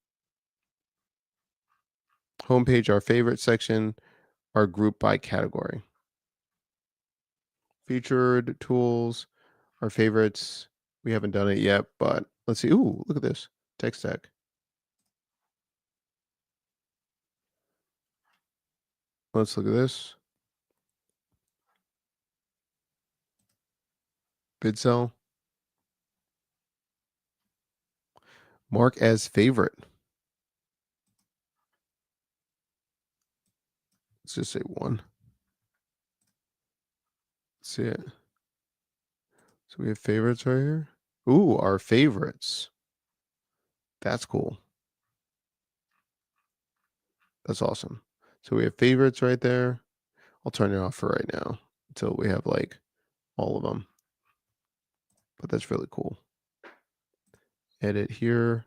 homepage, our favorite section, our group by category. Featured tools, our favorites. We haven't done it yet, but let's see. Ooh, look at this. Tech stack. Let's look at this. Bid sell. Mark as favorite. Let's just say one. Let's see it. So we have favorites right here. Ooh, our favorites. That's cool. That's awesome. So we have favorites right there. I'll turn it off for right now until we have like all of them. But that's really cool. Edit here.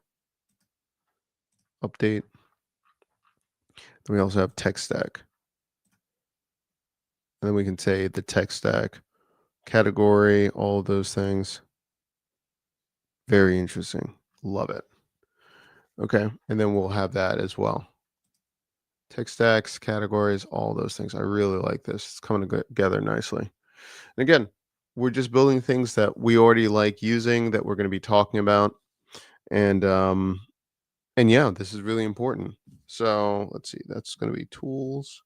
Update. Then we also have tech stack. And then we can say the tech stack category, all of those things. Very interesting. Love it. Okay. And then we'll have that as well. Tech stacks, categories, all those things. I really like this. It's coming together nicely. And again, we're just building things that we already like using that we're going to be talking about. And yeah, this is really important. So let's see, that's going to be tools,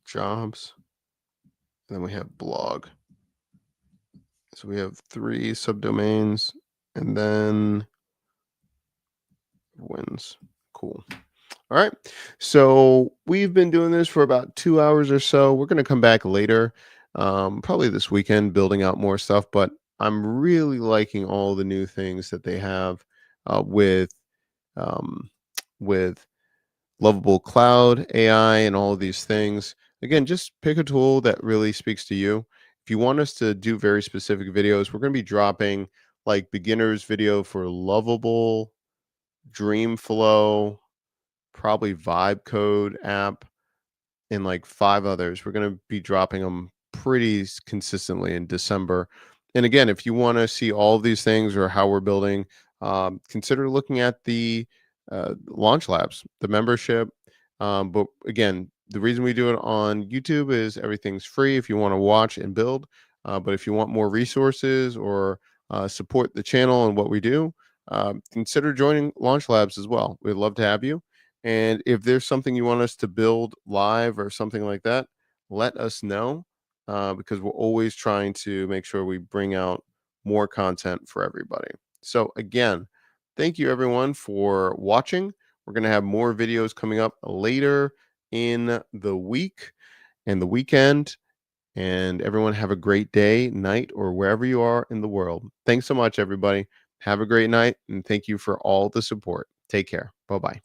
jobs, and then we have blog. So we have 3 subdomains and then wins. Cool. All right. So we've been doing this for about 2 hours or so. We're going to come back later, probably this weekend, building out more stuff. But I'm really liking all the new things that they have um, with Lovable Cloud AI and all of these things. Again, just pick a tool that really speaks to you. If you want us to do very specific videos, we're going to be dropping like beginners video for Lovable, Dreamflow, probably Vibe Code app, and like 5 others. We're going to be dropping them pretty consistently in December. And again, if you want to see all of these things or how we're building, consider looking at the launch labs, the membership. But again, the reason we do it on YouTube is everything's free if you want to watch and build. But if you want more resources or support the channel and what we do, consider joining launch labs as well. We'd love to have you. And if there's something you want us to build live or something like that, let us know because we're always trying to make sure we bring out more content for everybody. So, again, thank you everyone for watching. We're going to have more videos coming up later in the week and the weekend. And everyone have a great day, night, or wherever you are in the world. Thanks so much, everybody. Have a great night. And thank you for all the support. Take care. Bye bye.